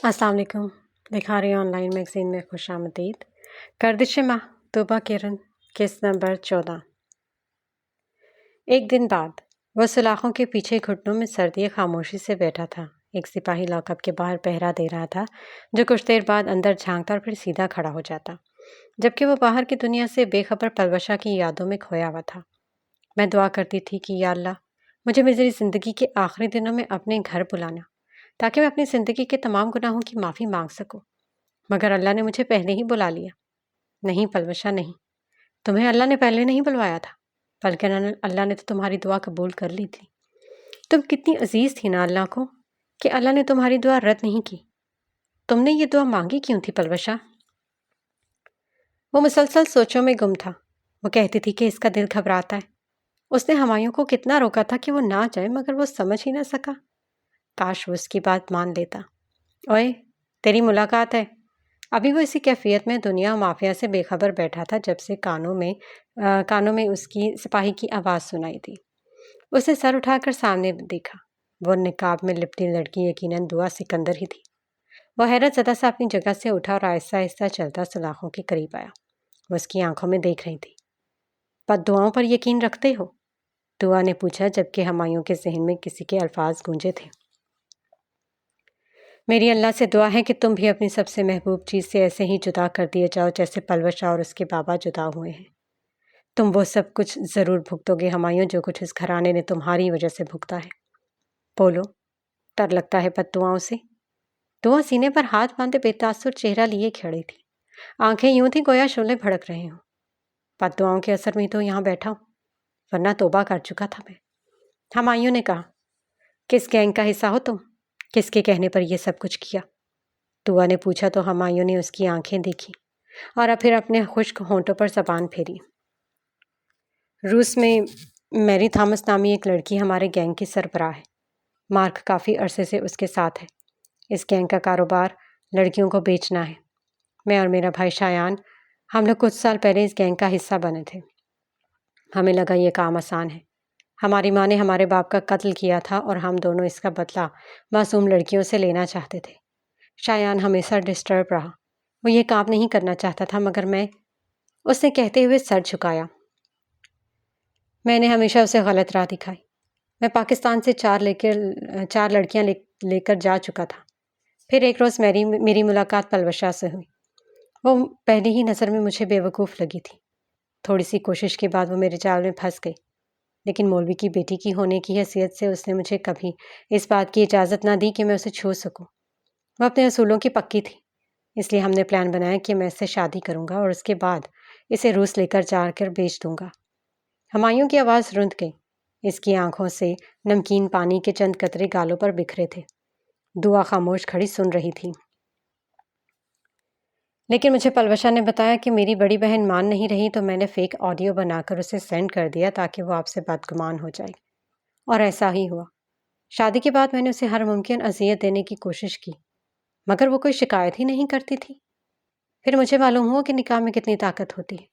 السلام علیکم۔ دکھا رہی ہوں آن لائن میگزین میں خوش آمدید۔ گردش ماہ طوبہ کرن قسط نمبر 14۔ ایک دن بعد وہ سلاخوں کے پیچھے گھٹنوں میں سردی خاموشی سے بیٹھا تھا۔ ایک سپاہی لاک اپ کے باہر پہرا دے رہا تھا جو کچھ دیر بعد اندر جھانکتا اور پھر سیدھا کھڑا ہو جاتا، جبکہ وہ باہر کی دنیا سے بے خبر پلوشا کی یادوں میں کھویا ہوا تھا۔ میں دعا کرتی تھی کہ یا اللہ مجھے میری زندگی کے آخری دنوں میں اپنے گھر بلانا تاکہ میں اپنی زندگی کے تمام گناہوں کی معافی مانگ سکوں، مگر اللہ نے مجھے پہلے ہی بلا لیا۔ نہیں پلوشا نہیں، تمہیں اللہ نے پہلے نہیں بلوایا تھا، بلکہ اللہ نے تو تمہاری دعا قبول کر لی تھی۔ تم کتنی عزیز تھی نا اللہ کو کہ اللہ نے تمہاری دعا رد نہیں کی۔ تم نے یہ دعا مانگی کیوں تھی پلوشا؟ وہ مسلسل سوچوں میں گم تھا۔ وہ کہتی تھی کہ اس کا دل گھبراتا ہے۔ اس نے ہمایوں کو کتنا روکا تھا کہ وہ نہ جائے، مگر وہ سمجھ ہی نہ سکا۔ کاش وہ اس کی بات مان لیتا۔ اوئے تیری ملاقات ہے۔ ابھی وہ اسی کیفیت میں دنیا مافیا سے بے خبر بیٹھا تھا جب سے کانوں میں اس کی سپاہی کی آواز سنائی دی۔ اس نے سر اٹھا کر سامنے دیکھا۔ وہ نقاب میں لپٹی لڑکی یقیناً دعا سکندر ہی تھی۔ وہ حیرت زدہ سا اپنی جگہ سے اٹھا اور آہستہ آہستہ چلتا سلاخوں کے قریب آیا۔ وہ اس کی آنکھوں میں دیکھ رہی تھی۔ بد دعاؤں پر یقین رکھتے ہو؟ دعا نے پوچھا جبکہ ہمایوں کے ذہن میں کسی کے الفاظ گونجے تھے۔ میری اللہ سے دعا ہے کہ تم بھی اپنی سب سے محبوب چیز سے ایسے ہی جدا کر دیے جاؤ جیسے پلوشا اور اس کے بابا جدا ہوئے ہیں۔ تم وہ سب کچھ ضرور بھگتو گے ہمایوں جو کچھ اس گھرانے نے تمہاری وجہ سے بھگتا ہے۔ بولو، ڈر لگتا ہے بد دعاؤں سے؟ دعا سینے پر ہاتھ باندھے بے تاثر چہرہ لیے کھڑی تھی۔ آنکھیں یوں تھی گویا شعلے بھڑک رہے ہوں۔ بد دعاؤں کے اثر میں تو یہاں بیٹھا ہوں، ورنہ توبہ کر چکا تھا میں۔ ہمایوں نے کہا، کس گینگ کا حصہ ہو تم؟ کس کے کہنے پر یہ سب کچھ کیا؟ دعا نے پوچھا تو ہمایوں نے اس کی آنکھیں دیکھی اور پھر اپنے خشک ہونٹوں پر زبان پھیری۔ روس میں میری تھامس نامی ایک لڑکی ہمارے گینگ کی سربراہ ہے۔ مارک کافی عرصے سے اس کے ساتھ ہے۔ اس گینگ کا کاروبار لڑکیوں کو بیچنا ہے۔ میں اور میرا بھائی شایان، ہم لوگ کچھ سال پہلے اس گینگ کا حصہ بنے تھے۔ ہمیں لگا یہ کام آسان ہے۔ ہماری ماں نے ہمارے باپ کا قتل کیا تھا اور ہم دونوں اس کا بدلہ معصوم لڑکیوں سے لینا چاہتے تھے۔ شایان ہمیشہ ڈسٹرب رہا۔ وہ یہ کام نہیں کرنا چاہتا تھا مگر اس نے کہتے ہوئے سر جھکایا۔ میں نے ہمیشہ اسے غلط راہ دکھائی۔ میں پاکستان سے چار لڑکیاں لے کر جا چکا تھا۔ پھر ایک روز میری ملاقات پلوشا سے ہوئی۔ وہ پہلی ہی نظر میں مجھے بے وقوف لگی تھی۔ تھوڑی سی کوشش کے بعد وہ میرے جال میں پھنس گئی، لیکن مولوی کی بیٹی کی ہونے کی حیثیت سے اس نے مجھے کبھی اس بات کی اجازت نہ دی کہ میں اسے چھو سکوں۔ وہ اپنے اصولوں کی پکی تھی، اس لیے ہم نے پلان بنایا کہ میں اس سے شادی کروں گا اور اس کے بعد اسے روس لے کر جا کر بیچ دوں گا۔ ہمایوں کی آواز رند گئی۔ اس کی آنکھوں سے نمکین پانی کے چند قطرے گالوں پر بکھرے تھے۔ دعا خاموش کھڑی سن رہی تھی۔ لیکن مجھے پلوشا نے بتایا کہ میری بڑی بہن مان نہیں رہی تو میں نے فیک آڈیو بنا کر اسے سینڈ کر دیا تاکہ وہ آپ سے بدگمان ہو جائے، اور ایسا ہی ہوا۔ شادی کے بعد میں نے اسے ہر ممکن اذیت دینے کی کوشش کی، مگر وہ کوئی شکایت ہی نہیں کرتی تھی۔ پھر مجھے معلوم ہوا کہ نکاح میں کتنی طاقت ہوتی ہے۔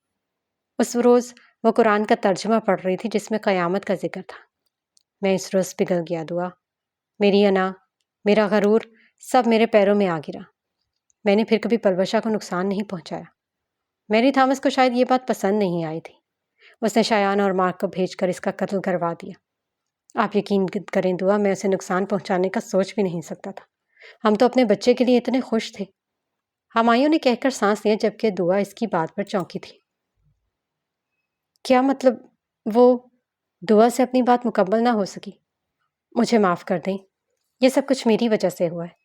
اس روز وہ قرآن کا ترجمہ پڑھ رہی تھی جس میں قیامت کا ذکر تھا۔ میں اس روز پگھل گیا دعا۔ میری انا، میرا غرور سب میرے پیروں میں آ گرا۔ میں نے پھر کبھی پلوشا کو نقصان نہیں پہنچایا۔ میری تھامس کو شاید یہ بات پسند نہیں آئی تھی۔ اس نے شایان اور مارک کو بھیج کر اس کا قتل کروا دیا۔ آپ یقین کریں دعا، میں اسے نقصان پہنچانے کا سوچ بھی نہیں سکتا تھا۔ ہم تو اپنے بچے کے لیے اتنے خوش تھے۔ ہمایوں نے کہہ کر سانس لیا جبکہ دعا اس کی بات پر چونکی تھی۔ کیا مطلب؟ وہ دعا سے اپنی بات مکمل نہ ہو سکی۔ مجھے معاف کر دیں، یہ سب کچھ میری وجہ سے ہوا ہے،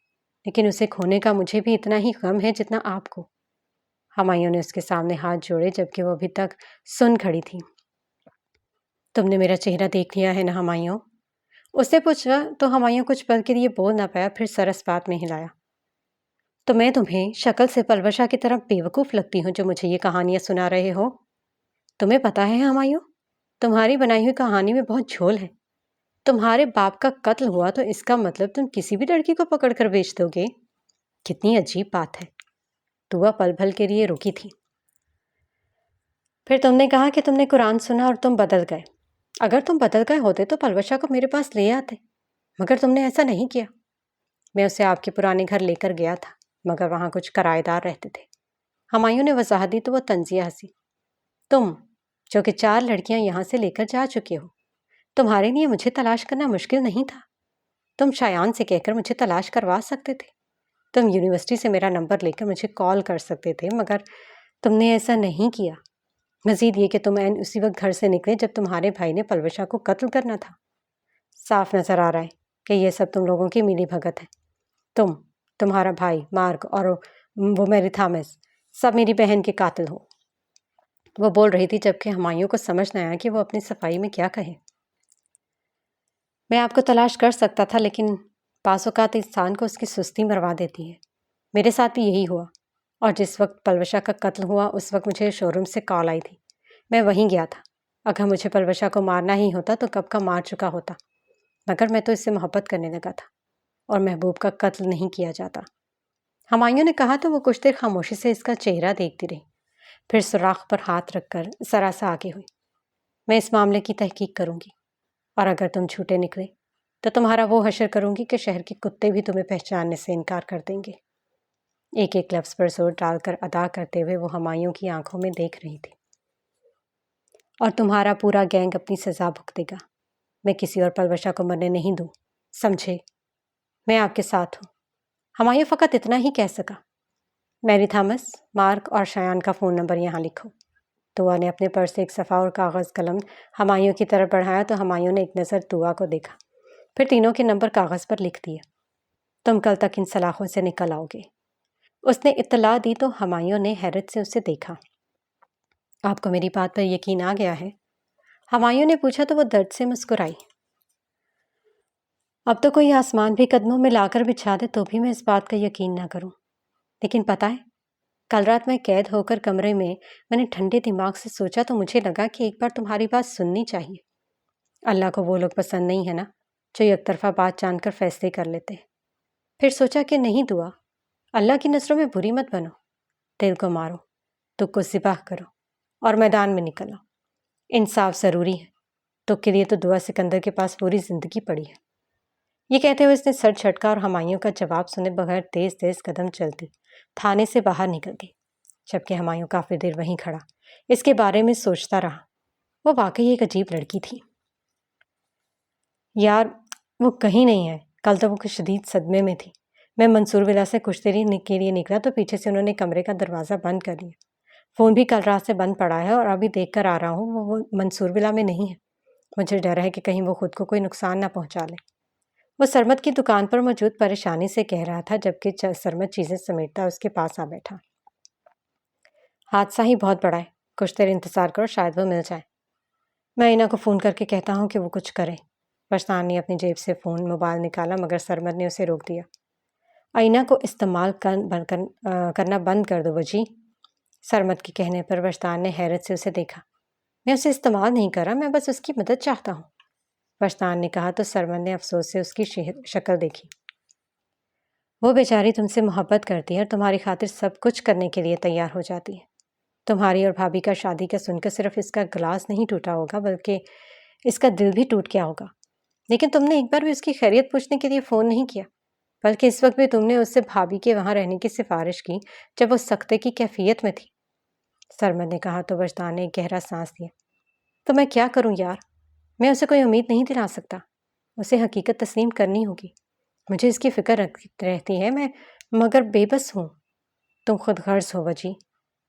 لیکن اسے کھونے کا مجھے بھی اتنا ہی غم ہے جتنا آپ کو۔ ہمایوں نے اس کے سامنے ہاتھ جوڑے جبکہ وہ ابھی تک سن کھڑی تھی۔ تم نے میرا چہرہ دیکھ لیا ہے نا ہمایوں؟ اس نے پوچھا تو ہمایوں کچھ پل کے لیے بول نہ پایا، پھر سر اس بات میں ہلایا۔ تو میں تمہیں شکل سے پلوشا کی طرف بے وقوف لگتی ہوں جو مجھے یہ کہانیاں سنا رہے ہو؟ تمہیں پتا ہے ہمایوں، تمہاری بنائی ہوئی کہانی میں بہت جھول ہے۔ تمہارے باپ کا قتل ہوا تو اس کا مطلب تم کسی بھی لڑکی کو پکڑ کر بیچ دو گے؟ کتنی عجیب بات ہے۔ دعا پل بھل کے لیے رکی تھی۔ پھر تم نے کہا کہ تم نے قرآن سنا اور تم بدل گئے۔ اگر تم بدل گئے ہوتے تو پلوشا کو میرے پاس لے آتے، مگر تم نے ایسا نہیں کیا۔ میں اسے آپ کے پرانے گھر لے کر گیا تھا، مگر وہاں کچھ کرایہ دار رہتے تھے۔ ہمایوں نے وضاحت دی تو وہ طنزیہ ہنسی۔ تم جو کہ 4 لڑکیاں یہاں سے لے کر جا چکے ہو، تمہارے لیے مجھے تلاش کرنا مشکل نہیں تھا۔ تم شایان سے کہہ کر مجھے تلاش کروا سکتے تھے۔ تم یونیورسٹی سے میرا نمبر لے کر مجھے کال کر سکتے تھے، مگر تم نے ایسا نہیں کیا۔ مزید یہ کہ تم اسی وقت گھر سے نکلے جب تمہارے بھائی نے پلوشا کو قتل کرنا تھا۔ صاف نظر آ رہا ہے کہ یہ سب تم لوگوں کی ملی بھگت ہے۔ تمہارا بھائی مارک اور وہ میری تھامس سب میری بہن کے قاتل ہو۔ وہ بول رہی تھی جبکہ ہمایوں کو سمجھ نہ آیا کہ وہ اپنی صفائی میں کیا کہے۔ میں آپ کو تلاش کر سکتا تھا، لیکن بعض اوقات انسان کو اس کی سستی مروا دیتی ہے۔ میرے ساتھ بھی یہی ہوا، اور جس وقت پلوشا کا قتل ہوا اس وقت مجھے شو روم سے کال آئی تھی۔ میں وہیں گیا تھا۔ اگر مجھے پلوشا کو مارنا ہی ہوتا تو کب کا مار چکا ہوتا، مگر میں تو اس سے محبت کرنے لگا تھا، اور محبوب کا قتل نہیں کیا جاتا۔ ہمایوں نے کہا تو وہ کچھ دیر خاموشی سے اس کا چہرہ دیکھتی رہی، پھر سوراخ پر ہاتھ رکھ کر ذرا سا آگے ہوئی۔ میں اس معاملے کی تحقیق کروں گی، اور اگر تم جھوٹے نکلے تو تمہارا وہ حشر کروں گی کہ شہر کے کتے بھی تمہیں پہچاننے سے انکار کر دیں گے۔ ایک ایک لفظ پر زور ڈال کر ادا کرتے ہوئے وہ ہمایوں کی آنکھوں میں دیکھ رہی تھی۔ اور تمہارا پورا گینگ اپنی سزا بھگتے گا۔ میں کسی اور پلوشا کو مرنے نہیں دوں، سمجھے؟ میں آپ کے ساتھ ہوں۔ ہمایوں فقط اتنا ہی کہہ سکا۔ میری تھامس، مارک اور شایان کا فون نمبر یہاں لکھو۔ دعا نے اپنے پرس سے ایک صفحہ اور کاغذ قلم ہمایوں کی طرف بڑھایا تو ہمایوں نے ایک نظر دعا کو دیکھا، پھر تینوں کے نمبر کاغذ پر لکھ دیے۔ تم کل تک ان سلاخوں سے نکل آؤ گے۔ اس نے اطلاع دی تو ہمایوں نے حیرت سے اسے دیکھا۔ آپ کو میری بات پر یقین آ گیا ہے؟ ہمایوں نے پوچھا تو وہ درد سے مسکرائی۔ اب تو کوئی آسمان بھی قدموں میں لا کر بچھا دے تو بھی میں اس بات کا یقین نہ کروں۔ لیکن پتہ ہے، کل رات میں قید ہو کر کمرے میں نے ٹھنڈے دماغ سے سوچا تو مجھے لگا کہ ایک بار تمہاری بات سننی چاہیے۔ اللہ کو وہ لوگ پسند نہیں ہے نا جو یک طرفہ بات جان کر فیصلے کر لیتے ہیں۔ پھر سوچا کہ نہیں دعا، اللہ کی نظروں میں بری مت بنو، دل کو مارو، تک کو ذبح کرو اور میدان میں نکلو۔ انصاف ضروری ہے، تک کے لیے تو دعا سکندر کے پاس پوری زندگی پڑی ہے۔ یہ کہتے ہوئے اس نے سر جھٹکا اور ہمایوں کا جواب سنے بغیر تیز تیز قدم چلتی تھانے سے باہر نکل گئی، جبکہ ہمایوں کافی دیر وہیں کھڑا اس کے بارے میں سوچتا رہا۔ وہ واقعی ایک عجیب لڑکی تھی۔ یار، وہ کہیں نہیں ہے۔ کل تو وہ کچھ شدید صدمے میں تھی۔ میں منصور ولا سے کچھ دیر کے لیے نکلا تو پیچھے سے انہوں نے کمرے کا دروازہ بند کر لیا۔ فون بھی کل رات سے بند پڑا ہے، اور ابھی دیکھ کر آ رہا ہوں وہ منصور ولا میں نہیں ہے۔ مجھے ڈر ہے کہ کہیں وہ خود کو کوئی نقصان نہ پہنچا لے۔ وہ سرمد کی دکان پر موجود پریشانی سے کہہ رہا تھا، جبکہ سرمد چیزیں سمیٹتا اس کے پاس آ بیٹھا۔ حادثہ ہی بہت بڑا ہے، کچھ دیر انتظار کرو، شاید وہ مل جائے۔ میں اینا کو فون کر کے کہتا ہوں کہ وہ کچھ کرے۔ پشتان نے اپنی جیب سے موبائل نکالا، مگر سرمد نے اسے روک دیا۔ اینا کو استعمال کرنا بند کر دو وجی۔ سرمد کے کہنے پر وجدان نے حیرت سے اسے دیکھا۔ میں اسے استعمال نہیں کر رہا، میں بس اس کی مدد چاہتا ہوں، وجدان نے کہا تو سرمد نے افسوس سے اس کی شکل دیکھی۔ وہ بیچاری تم سے محبت کرتی ہے اور تمہاری خاطر سب کچھ کرنے کے لیے تیار ہو جاتی ہے۔ تمہاری اور بھابھی کا شادی کا سن کر صرف اس کا گلاس نہیں ٹوٹا ہوگا بلکہ اس کا دل بھی ٹوٹ گیا ہوگا، لیکن تم نے ایک بار بھی اس کی خیریت پوچھنے کے لیے فون نہیں کیا، بلکہ اس وقت بھی تم نے اس سے بھابھی کے وہاں رہنے کی سفارش کی جب وہ سکتے کی کیفیت میں تھی، سرمد نے کہا تو وجدان نے ایک گہرا سانس لیا۔ تو میں کیا کروں یار، میں اسے کوئی امید نہیں دلا سکتا، اسے حقیقت تسلیم کرنی ہوگی۔ مجھے اس کی فکر رہتی ہے، میں مگر بے بس ہوں۔ تم خود غرض ہو وجی،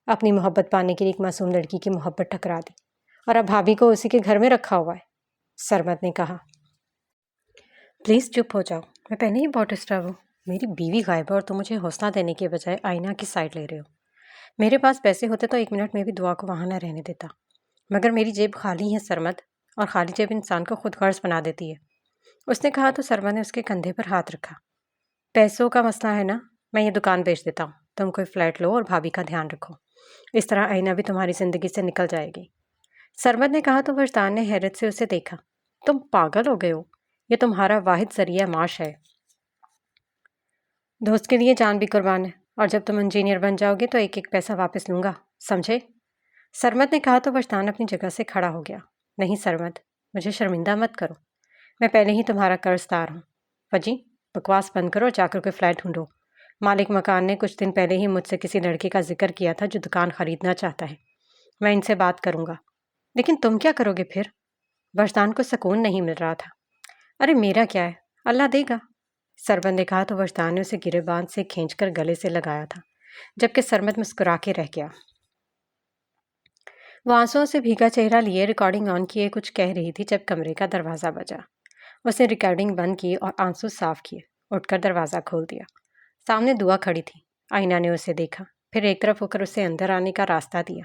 اپنی محبت پانے کے لیے ایک معصوم لڑکی کی محبت ٹھکرا دی، اور اب بھابھی کو اسی کے گھر میں رکھا ہوا ہے، سرمد نے کہا۔ پلیز چپ ہو جاؤ، میں پہلے ہی بہت ڈسٹرب ہوں۔ میری بیوی غائب ہے اور تم مجھے حوصلہ دینے کے بجائے آئینہ کی سائڈ لے رہے ہو۔ میرے پاس پیسے ہوتے تو 1 منٹ میں بھی دعا کو وہاں نہ رہنے دیتا، مگر میری جیب خالی ہے سرمد، اور خالی جیب انسان کو خود غرض بنا دیتی ہے، اس نے کہا تو سرمد نے اس کے کندھے پر ہاتھ رکھا۔ پیسوں کا مسئلہ ہے نا، میں یہ دکان بیچ دیتا ہوں، تم کوئی فلیٹ لو اور بھابھی کا دھیان رکھو، اس طرح آئینہ بھی تمہاری زندگی سے نکل جائے گی، سرمد نے کہا تو وجدان نے حیرت سے اسے دیکھا۔ تم پاگل ہو گئے ہو، یہ تمہارا واحد ذریعہ معاش ہے۔ دوست کے لیے جان بھی قربان ہے، اور جب تم انجینئر بن جاؤ گے تو ایک ایک پیسہ واپس لوں گا، سمجھے؟ سرمد نے کہا تو وجدان اپنی جگہ سے کھڑا ہو گیا۔ نہیں سرمد، مجھے شرمندہ مت کرو، میں پہلے ہی تمہارا قرض دار ہوں۔ وجی، بکواس بند کرو اور جا کر کوئی فلیٹ ڈھونڈو۔ مالک مکان نے کچھ دن پہلے ہی مجھ سے کسی لڑکے کا ذکر کیا تھا جو دکان خریدنا چاہتا ہے۔ میں ان سے بات کروں گا۔ لیکن تم کیا کرو گے پھر؟ وجدان کو سکون نہیں مل رہا تھا۔ ارے میرا کیا ہے، اللہ دے گا، سربت نے کہا تو وجدان نے اسے گرے باندھ سے کھینچ کر گلے سے لگایا تھا، جبکہ سربت مسکرا کے رہ گیا۔ وہ آنسوؤں سے بھیگا چہرہ لیے ریکارڈنگ آن کیے کچھ کہہ رہی تھی جب کمرے کا دروازہ بجا۔ اس نے ریکارڈنگ بند کی اور آنسو صاف کیے، اٹھ کر دروازہ کھول دیا۔ سامنے دعا کھڑی تھی۔ آئینہ نے اسے دیکھا، پھر ایک طرف ہو کر اسے اندر آنے کا راستہ دیا۔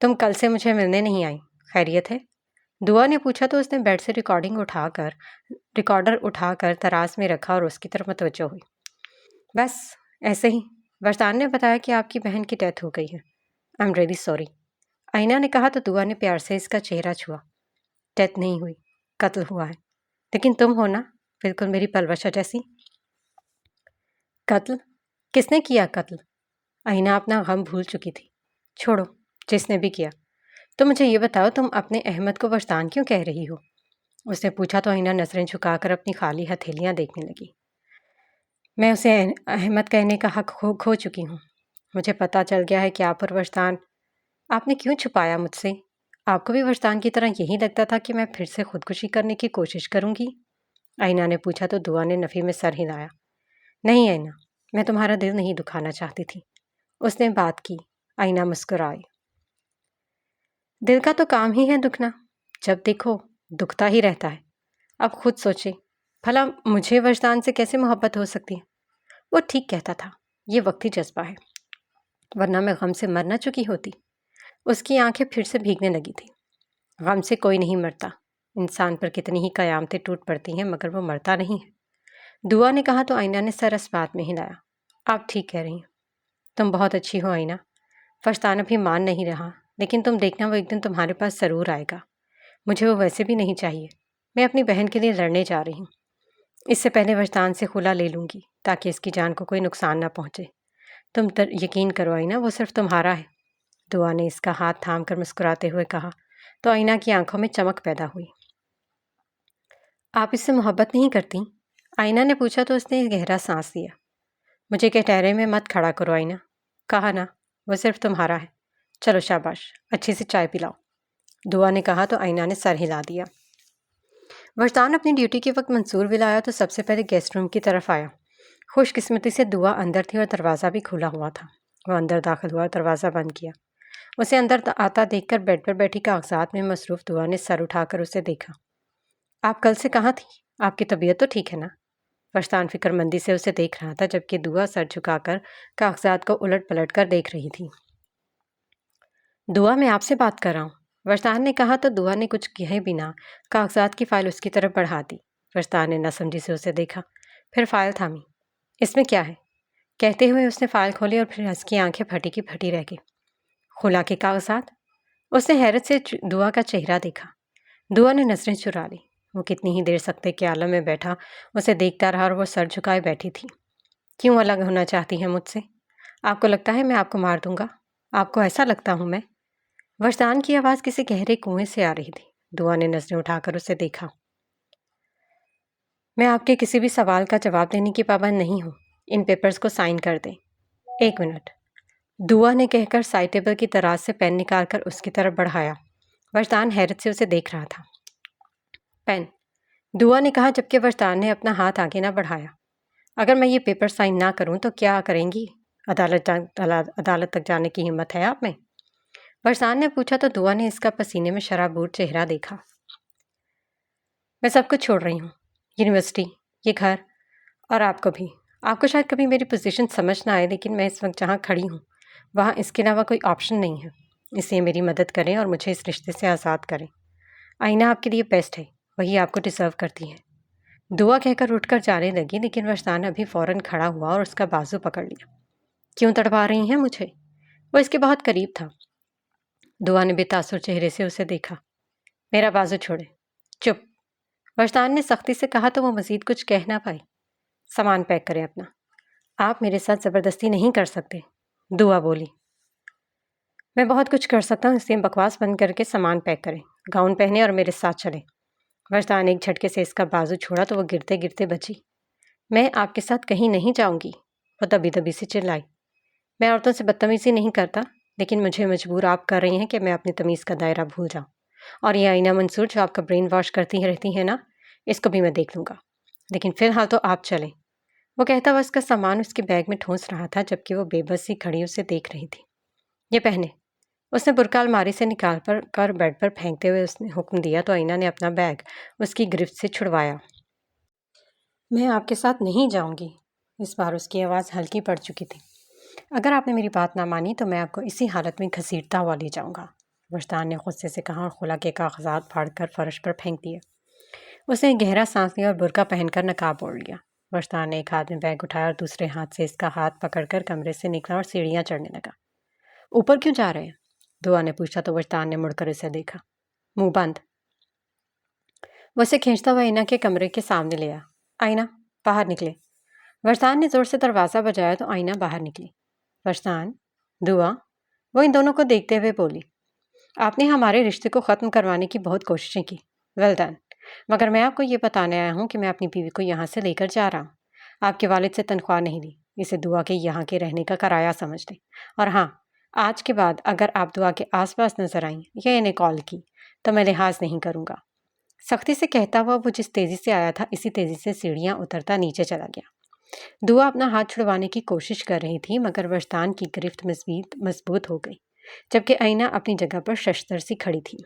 تم کل سے مجھے ملنے نہیں آئی، خیریت ہے؟ دعا نے پوچھا تو اس نے بیڈ سے ریکارڈر اٹھا کر تراز میں رکھا اور اس کی طرف متوجہ ہوئی۔ بس ایسے ہی، وجدان نے بتایا کہ آپ کی بہن کی ڈیتھ ہو گئی ہے۔ آئی ایم ریئلی سوری، آئینہ نے کہا تو دعا نے پیار سے اس کا چہرہ چھوا۔ ڈیتھ نہیں ہوئی، قتل ہوا ہے، لیکن تم ہو نا، بالکل میری پلوشا جیسی۔ قتل؟ کس نے کیا قتل؟ آئینہ اپنا غم بھول چکی تھی۔ چھوڑو، جس نے بھی کیا۔ تو مجھے یہ بتاؤ، تم اپنے احمد کو وجدان کیوں کہہ رہی ہو؟ اس نے پوچھا تو آئینہ نظریں جھکا کر اپنی خالی ہتھیلیاں دیکھنے لگی۔ میں اسے احمد کہنے کا حق کھو چکی ہوں۔ مجھے پتہ چل گیا ہے کہ آپ اور وجدان، آپ نے کیوں چھپایا مجھ سے؟ آپ کو بھی وجدان کی طرح یہی لگتا تھا کہ میں پھر سے خودکشی کرنے کی کوشش کروں گی؟ آئینہ نے پوچھا تو دعا نے نفی میں سر ہلایا۔ نہیں آئینہ، میں تمہارا دل نہیں دکھانا چاہتی تھی۔ اس نے بات کی۔ آئینہ مسکرائی۔ دل کا تو کام ہی ہے دکھنا، جب دیکھو دکھتا ہی رہتا ہے۔ اب خود سوچے، بھلا مجھے وجدان سے کیسے محبت ہو سکتی ہے؟ وہ ٹھیک کہتا تھا، یہ وقتی جذبہ ہے، ورنہ میں غم سے مر نہ چکی ہوتی۔ اس کی آنکھیں پھر سے بھیگنے لگی تھی۔ غم سے کوئی نہیں مرتا، انسان پر کتنی ہی قیامتیں ٹوٹ پڑتی ہیں مگر وہ مرتا نہیں ہے۔ دعا نے کہا تو آئینہ نے سر اس بات میں ہلایا۔ آپ ٹھیک کہہ رہی ہیں، تم بہت اچھی ہو آئینہ۔ وجدان ابھی مان نہیں رہا، لیکن تم دیکھنا وہ ایک دن تمہارے پاس ضرور آئے گا۔ مجھے وہ ویسے بھی نہیں چاہیے، میں اپنی بہن کے لیے لڑنے جا رہی ہوں۔ اس سے پہلے وجدان سے خلا لے لوں گی تاکہ اس کی جان کو کوئی نقصان نہ پہنچے۔ تم یقین کرو آئینہ، وہ صرف تمہارا ہے۔ دعا نے اس کا ہاتھ تھام کر مسکراتے ہوئے کہا تو آئینہ کی آنکھوں میں چمک پیدا ہوئی۔ آپ اس سے محبت نہیں کرتی؟ آئینہ نے پوچھا تو اس نے گہرا سانس لیا۔ مجھے کٹہرے میں مت کھڑا کرو آئینہ، کہا نا وہ صرف تمہارا ہے۔ چلو شاباش، اچھی سے چائے پلاؤ، دعا نے کہا تو آئینہ نے سر ہلا دیا۔ وجدان اپنی ڈیوٹی کے وقت منصور ولایا تو سب سے پہلے گیسٹ روم کی طرف آیا۔ خوش قسمتی سے دعا اندر تھی اور دروازہ بھی کھلا ہوا تھا۔ وہ اندر داخل ہوا اور دروازہ بند کیا۔ اسے اندر آتا دیکھ کر بیڈ پر بیٹھی کاغذات میں مصروف دعا نے سر اٹھا کر اسے دیکھا۔ آپ کل سے کہاں تھی؟ آپ کی طبیعت تو ٹھیک ہے نا؟ وجدان فکر مندی سے اسے دیکھ رہا تھا جبکہ دعا سر جھکا کر کاغذات کو الٹ پلٹ کر دیکھ رہی تھی۔ دعا میں آپ سے بات کر رہا ہوں، وجدان نے کہا تو دعا نے کچھ کہے بنا کاغذات کی فائل اس کی طرف بڑھا دی۔ وجدان نے نہ سمجھی سے اسے دیکھا، پھر فائل تھامی۔ اس میں کیا ہے؟ کہتے ہوئے اس نے فائل کھولی اور پھر اس کی آنکھیں پھٹی کی پھٹی رہ گئی۔ خلا کے کاغذات؟ اس نے حیرت سے دعا کا چہرہ دیکھا۔ دعا نے نظریں چرا لی۔ وہ کتنی ہی دیر سکتے کے عالم میں بیٹھا اسے دیکھتا رہا اور وہ سر جھکائے بیٹھی تھی۔ کیوں الگ ہونا چاہتی ہیں مجھ سے؟ آپ کو لگتا ہے میں آپ کو مار دوں گا؟ آپ کو ایسا لگتا ہوں میں؟ وجدان کی آواز کسی گہرے کنویں سے آ رہی تھی۔ دعا نے نظریں اٹھا کر اسے دیکھا۔ میں آپ کے کسی بھی سوال کا جواب دینے کی پابند نہیں ہوں۔ ان پیپرز کو سائن کر دیں۔ ایک منٹ، دعا نے کہہ کر سائڈ ٹیبل کی دراز سے پین نکال کر اس کی طرف بڑھایا۔ وجدان حیرت سے اسے دیکھ رہا تھا۔ پین، دعا نے کہا جبکہ وجدان نے اپنا ہاتھ آگے نہ بڑھایا۔ اگر میں یہ پیپر سائن نہ کروں تو کیا کریں گی؟ عدالت تک جانے کی ہمت ہے آپ میں؟ وجدان نے پوچھا تو دعا نے اس کا پسینے میں شرابور چہرہ دیکھا۔ میں سب کچھ چھوڑ رہی ہوں، یونیورسٹی، یہ گھر، اور آپ کو بھی۔ آپ کو شاید کبھی میری پوزیشن سمجھ نہ آئے، لیکن میں اس وقت جہاں کھڑی ہوں وہاں اس کے علاوہ کوئی آپشن نہیں ہے۔ اس لیے میری مدد کریں اور مجھے اس رشتے سے آزاد کریں۔ آئینہ آپ کے لیے بیسٹ ہے، وہی آپ کو ڈیزرو کرتی ہے۔ دعا کہہ کر اٹھ کر جانے لگی، لیکن وجدان ابھی فوراً کھڑا ہوا اور اس کا بازو پکڑ لیا۔ کیوں تڑپا رہی ہیں مجھے؟ وہ اس کے بہت قریب تھا۔ دعا نے بے تاثر چہرے سے اسے دیکھا۔ میرا بازو چھوڑے۔ چپ، وجدان نے سختی سے کہا تو وہ مزید کچھ کہہ نہ پائی۔ سامان پیک کریں اپنا۔ آپ میرے ساتھ زبردستی نہیں کر سکتے، دعا بولی۔ میں بہت کچھ کر سکتا ہوں، اس لیے بکواس بند کر کے سامان پیک کریں، گاؤن پہنے اور میرے ساتھ چلیں۔ وجدان ایک جھٹکے سے اس کا بازو چھوڑا تو وہ گرتے گرتے بچی۔ میں آپ کے ساتھ کہیں نہیں جاؤں گی، وہ دبی دبی سے چلائی۔ میں عورتوں سے بدتمیزی نہیں کرتا، لیکن مجھے مجبور آپ کر رہی ہیں کہ میں اپنی تمیز کا دائرہ بھول جاؤں۔ اور یہ آئینہ منصور جو آپ کا برین واش کرتی رہتی ہے نا، اس کو بھی میں دیکھ لوں گا، لیکن فی الحال تو آپ چلیں۔ وہ کہتا ہوا اس کا سامان اس کے بیگ میں ٹھونس رہا تھا، جبکہ وہ بے بس سی کھڑی اسے دیکھ رہی تھی۔ یہ پہنے، اس نے برقع الماری سے نکال کر بیڈ پر پھینکتے ہوئے اس نے حکم دیا تو آئینہ نے اپنا بیگ اس کی گرفت سے چھڑوایا۔ میں آپ کے ساتھ نہیں جاؤں گی۔ اس بار اس کی آواز ہلکی پڑ چکی تھی۔ اگر آپ نے میری بات نہ مانی تو میں آپ کو اسی حالت میں گھسیٹتا ہوا لے جاؤں گا، وجدان نے غصے سے کہا اور خلا کے کاغذات پھاڑ کر فرش پر پھینک دیے۔ اس نے گہرا سانس لیا اور برقع پہن کر نقاب اوڑھ لیا۔ وجدان نے ایک ہاتھ میں بیگ اٹھایا اور دوسرے ہاتھ سے اس کا ہاتھ پکڑ کر کمرے سے نکلا اور سیڑھیاں چڑھنے لگا۔ اوپر کیوں جا رہے ہیں؟ دعا نے پوچھا تو وجدان نے مڑ کر اسے دیکھا۔ منہ بند۔ وہ اسے کھینچتا ہوا آئینہ کے کمرے کے سامنے لے آیا۔ آئینہ باہر نکلے۔ وجدان نے زور سے دروازہ بجایا تو آئینہ باہر نکلی۔ وجدان، دعا، وہ ان دونوں کو دیکھتے ہوئے بولی، آپ نے ہمارے رشتے کو ختم کروانے کی بہت کوششیں کی، ویل ڈن، مگر میں آپ کو یہ بتانے آیا ہوں کہ میں اپنی بیوی کو یہاں سے لے کر جا رہا ہوں۔ آپ کے والد سے تنخواہ نہیں لی، اسے دعا کے یہاں کے رہنے کا کرایہ سمجھ لیں، اور ہاں، آج کے بعد اگر آپ دعا کے آس پاس نظر آئیں یا انہیں کال کی تو میں لحاظ نہیں کروں گا۔ سختی سے کہتا ہوا وہ جس تیزی سے آیا تھا اسی تیزی سے سیڑھیاں اترتا نیچے چلا گیا۔ دعا اپنا ہاتھ چھڑوانے کی کوشش کر رہی تھی، مگر وجدان کی گرفت مضبوط ہو گئی، جبکہ آئینہ اپنی جگہ پر ششدر سی کھڑی تھی۔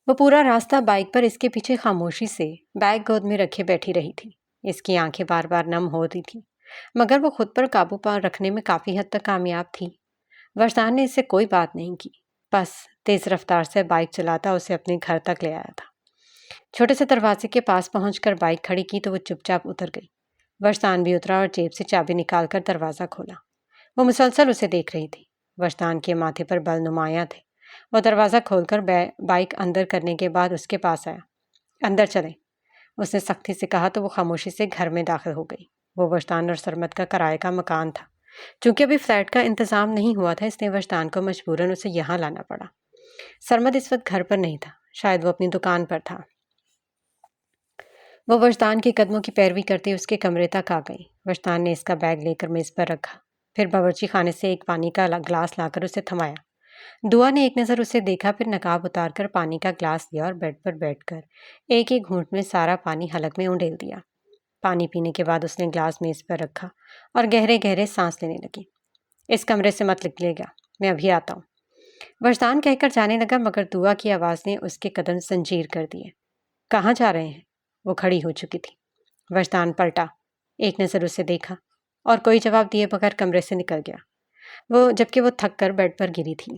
وہ پورا راستہ بائک پر اس کے پیچھے خاموشی سے بیگ گود میں رکھے بیٹھی رہی تھی۔ اس کی آنکھیں بار بار نم ہو رہی تھیں، مگر وہ خود پر قابو پا رکھنے میں کافی حد تک کامیاب تھی۔ وجدان نے اس سے کوئی بات نہیں کی، بس تیز رفتار سے بائک چلاتا اسے اپنے گھر تک لے آیا تھا۔ چھوٹے سے دروازے کے پاس پہنچ کر بائک کھڑی کی تو وہ چپ چاپ اتر گئی۔ وجدان بھی اترا اور جیب سے چابی نکال کر دروازہ کھولا۔ وہ مسلسل اسے دیکھ رہی تھی۔ وجدان کے ماتھے پر بل نمایاں تھے۔ وہ دروازہ کھول کر بائک اندر کرنے کے بعد اس کے پاس آیا۔ اندر چلیں، اس نے سختی سے کہا تو وہ خاموشی سے گھر میں داخل ہو گئی۔ وہ وجدان اور سرمد کا کرائے کا مکان تھا۔ چونکہ ابھی فلیٹ کا انتظام نہیں ہوا تھا، اس نے وجدان کو مجبوراً اسے یہاں لانا پڑا۔ سرمد اس وقت گھر پر نہیں تھا، شاید وہ اپنی دکان پر تھا۔ وہ وجدان کے قدموں کی پیروی کرتے اس کے کمرے تک آ گئی۔ وجدان نے اس کا بیگ لے کر میز پر رکھا، پھر باورچی خانے سے ایک پانی کا گلاس لا کر اسے تھمایا۔ دعا نے ایک نظر اسے دیکھا، پھر نقاب اتار کر پانی کا گلاس لیا اور بیڈ پر بیٹھ کر ایک ایک گھونٹ میں سارا پانی حلق میں انڈیل دیا۔ پانی پینے کے بعد اس نے گلاس میز پر رکھا اور گہرے گہرے سانس لینے لگی۔ اس کمرے سے مت نکلے گا، میں ابھی آتا ہوں، وجدان کہہ کر جانے لگا، مگر دعا کی آواز نے اس کے قدم زنجیر کر دیے۔ کہاں جا رہے ہیں؟ وہ کھڑی ہو چکی تھی۔ وجدان پلٹا، ایک نظر اسے دیکھا اور کوئی جواب دیے بغیر کمرے سے نکل گیا، جبکہ وہ تھک کر بیڈ پر گری تھی۔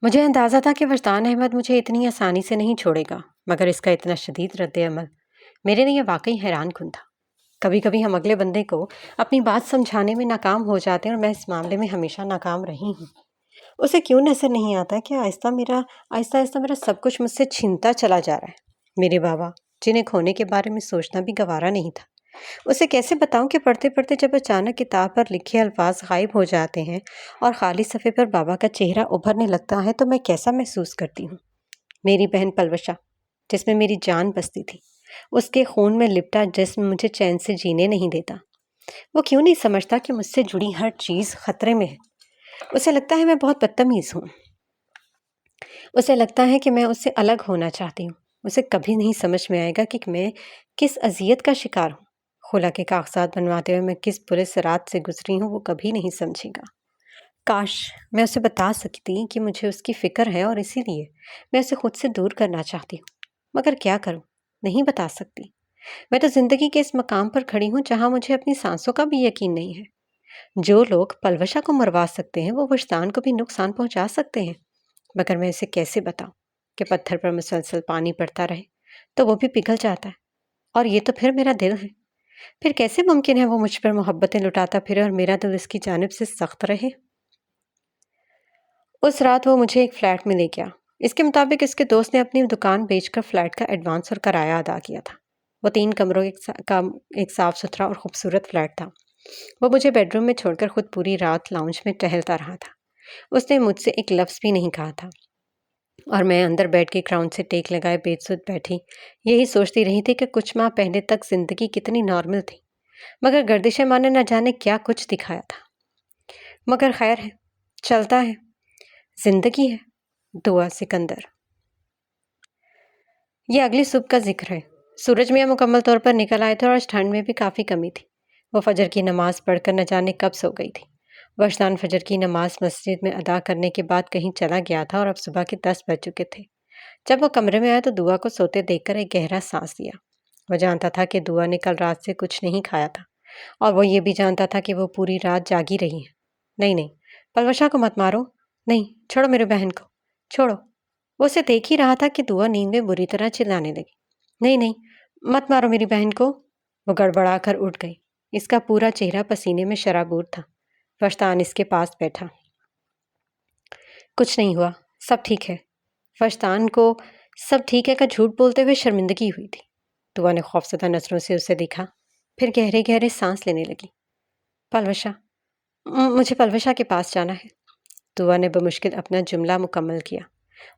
مجھے اندازہ تھا کہ وجدان احمد مجھے اتنی آسانی سے نہیں چھوڑے گا، مگر اس کا اتنا شدید رد عمل میرے لیے واقعی حیران کن تھا۔ کبھی کبھی ہم اگلے بندے کو اپنی بات سمجھانے میں ناکام ہو جاتے ہیں، اور میں اس معاملے میں ہمیشہ ناکام رہی ہوں۔ اسے کیوں نظر نہیں آتا کہ آہستہ آہستہ میرا سب کچھ مجھ سے چھینتا چلا جا رہا ہے، میرے بابا جنہیں کھونے کے بارے میں سوچنا بھی گوارا نہیں تھا۔ اسے کیسے بتاؤں کہ پڑھتے پڑھتے جب اچانک کتاب پر لکھے الفاظ غائب ہو جاتے ہیں اور خالی صفحے پر بابا کا چہرہ ابھرنے لگتا ہے تو میں کیسا محسوس کرتی ہوں۔ میری بہن پلوشا، جس میں میری جان بستی تھی، اس کے خون میں لپٹا جسم مجھے چین سے جینے نہیں دیتا۔ وہ کیوں نہیں سمجھتا کہ مجھ سے جڑی ہر چیز خطرے میں ہے؟ اسے لگتا ہے میں بہت بدتمیز ہوں۔ اسے لگتا ہے کہ میں اس سے الگ ہونا چاہتی ہوں۔ اسے کبھی نہیں سمجھ میں آئے گا کہ میں کس اذیت کا شکار ہوں۔ خلا کے کاغذات بنواتے ہوئے میں کس برے صراط سے گزری ہوں وہ کبھی نہیں سمجھے گا۔ کاش میں اسے بتا سکتی کہ مجھے اس کی فکر ہے اور اسی لیے میں اسے خود سے دور کرنا چاہتی ہوں، مگر کیا کروں، نہیں بتا سکتی۔ میں تو زندگی کے اس مقام پر کھڑی ہوں جہاں مجھے اپنی سانسوں کا بھی یقین نہیں ہے۔ جو لوگ پلوشا کو مروا سکتے ہیں وہ وجدان کو بھی نقصان پہنچا سکتے ہیں، مگر میں اسے کیسے بتاؤں کہ پتھر پر مسلسل پانی پڑتا رہے تو وہ بھی پگھل جاتا ہے، اور یہ تو پھر میرا دل ہے۔ پھر کیسے ممکن ہے وہ مجھ پر محبتیں لٹاتا پھرے اور میرا دل اس کی جانب سے سخت رہے؟ اس رات وہ مجھے ایک فلیٹ میں لے گیا۔ اس کے مطابق اس کے دوست نے اپنی دکان بیچ کر فلیٹ کا ایڈوانس اور کرایہ ادا کیا تھا۔ وہ 3 کمروں کا ایک صاف ستھرا اور خوبصورت فلیٹ تھا۔ وہ مجھے بیڈ روم میں چھوڑ کر خود پوری رات لاؤنج میں ٹہلتا رہا تھا۔ اس نے مجھ سے ایک لفظ بھی نہیں کہا تھا۔ اور میں اندر بیٹھ کے گراؤنڈ سے ٹیک لگائے بے سود بیٹھی یہی سوچتی رہی تھی کہ کچھ ماہ پہلے تک زندگی کتنی نارمل تھی، مگر گردش ماں نے نہ جانے کیا کچھ دکھایا تھا۔ مگر خیر ہے، چلتا ہے، زندگی ہے۔ دعا سکندر۔ یہ اگلی صبح کا ذکر ہے۔ سورج میاں مکمل طور پر نکل آئے تھے اور آج ٹھنڈ میں بھی کافی کمی تھی۔ وہ فجر کی نماز پڑھ کر نہ جانے کب سو گئی تھی۔ وجدان فجر کی نماز مسجد میں ادا کرنے کے بعد کہیں چلا گیا تھا اور اب صبح کے 10 بج چکے تھے۔ جب وہ کمرے میں آیا تو دعا کو سوتے دیکھ کر ایک گہرا سانس لیا۔ وہ جانتا تھا کہ دعا نے کل رات سے کچھ نہیں کھایا تھا، اور وہ یہ بھی جانتا تھا کہ وہ پوری رات جاگی رہی ہے۔ نہیں، پلوشا کو مت مارو، نہیں، چھوڑو میرے بہن کو، چھوڑو۔ وہ اسے دیکھ ہی رہا تھا کہ دعا نیند میں بری طرح چلانے لگی۔ نہیں، مت مارو میری بہن کو۔ وہ گڑبڑا کر اٹھ گئی۔ اس کا پورا چہرہ پسینے میں شرابور تھا۔ وجدان اس کے پاس بیٹھا۔ کچھ نہیں ہوا، سب ٹھیک ہے۔ وجدان کو سب ٹھیک ہے کا جھوٹ بولتے ہوئے شرمندگی ہوئی تھی۔ دعا نے خوفزدہ نظروں سے اسے دیکھا، پھر گہرے گہرے سانس لینے لگی۔ پلوشا، مجھے پلوشا کے پاس جانا ہے۔ دعا نے بمشکل اپنا جملہ مکمل کیا۔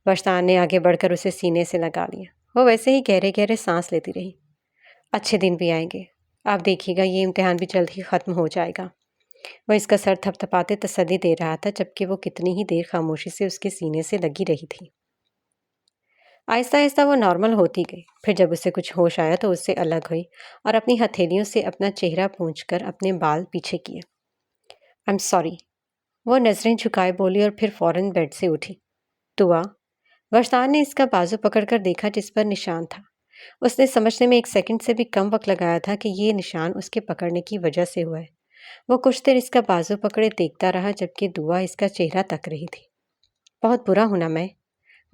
وجدان نے آگے بڑھ کر اسے سینے سے لگا لیا۔ وہ ویسے ہی گہرے گہرے سانس لیتی رہی۔ اچھے دن بھی آئیں گے، آپ دیکھیے گا، یہ امتحان بھی جلد ہی ختم ہو جائے گا۔ وہ اس کا سر تھپ تھپاتے تسلی دے رہا تھا، جبکہ وہ کتنی ہی دیر خاموشی سے اس کے سینے سے لگی رہی تھی۔ آہستہ آہستہ وہ نارمل ہوتی گئی۔ پھر جب اسے کچھ ہوش آیا تو اس سے الگ ہوئی اور اپنی ہتھیلیوں سے اپنا چہرہ پونچھ کر اپنے بال پیچھے کیے۔ I'm sorry، وہ نظریں جھکائے بولی اور پھر فوراً بیڈ سے اٹھی۔ دعا۔ وجدان نے اس کا بازو پکڑ کر دیکھا جس پر نشان تھا۔ اس نے سمجھنے میں 1 سیکنڈ سے بھی کم وقت لگایا تھا کہ یہ نشان اس کے پکڑنے کی وجہ سے ہوا ہے۔ وہ کچھ دیر اس کا بازو پکڑے دیکھتا رہا جبکہ دعا اس کا چہرہ تک رہی تھی۔ بہت برا ہونا میں،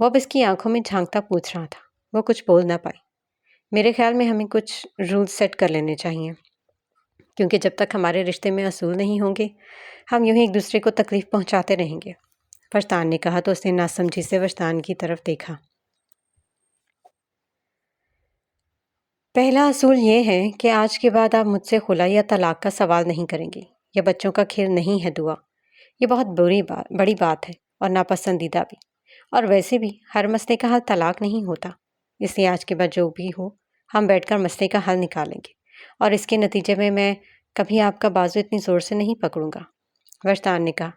وہ اب اس کی آنکھوں میں جھانکتا پوچھ رہا تھا۔ وہ کچھ بول نہ پائی۔ میرے خیال میں ہمیں کچھ رول سیٹ کر لینے چاہیے، کیونکہ جب تک ہمارے رشتے میں اصول نہیں ہوں گے ہم یوں ہی ایک دوسرے کو تکلیف پہنچاتے رہیں گے۔ وجدان نے کہا تو اس نے ناسمجھی سے وجدان کی طرف دیکھا۔ پہلا اصول یہ ہے کہ آج کے بعد آپ مجھ سے خلا یا طلاق کا سوال نہیں کریں گے۔ یہ بچوں کا کھیل نہیں ہے دعا، یہ بہت بڑی بات ہے اور ناپسندیدہ بھی، اور ویسے بھی ہر مسئلے کا حل طلاق نہیں ہوتا۔ اس لیے آج کے بعد جو بھی ہو ہم بیٹھ کر مسئلے کا حل نکالیں گے، اور اس کے نتیجے میں کبھی آپ کا بازو اتنی زور سے نہیں پکڑوں گا۔ وجدان نے کہا،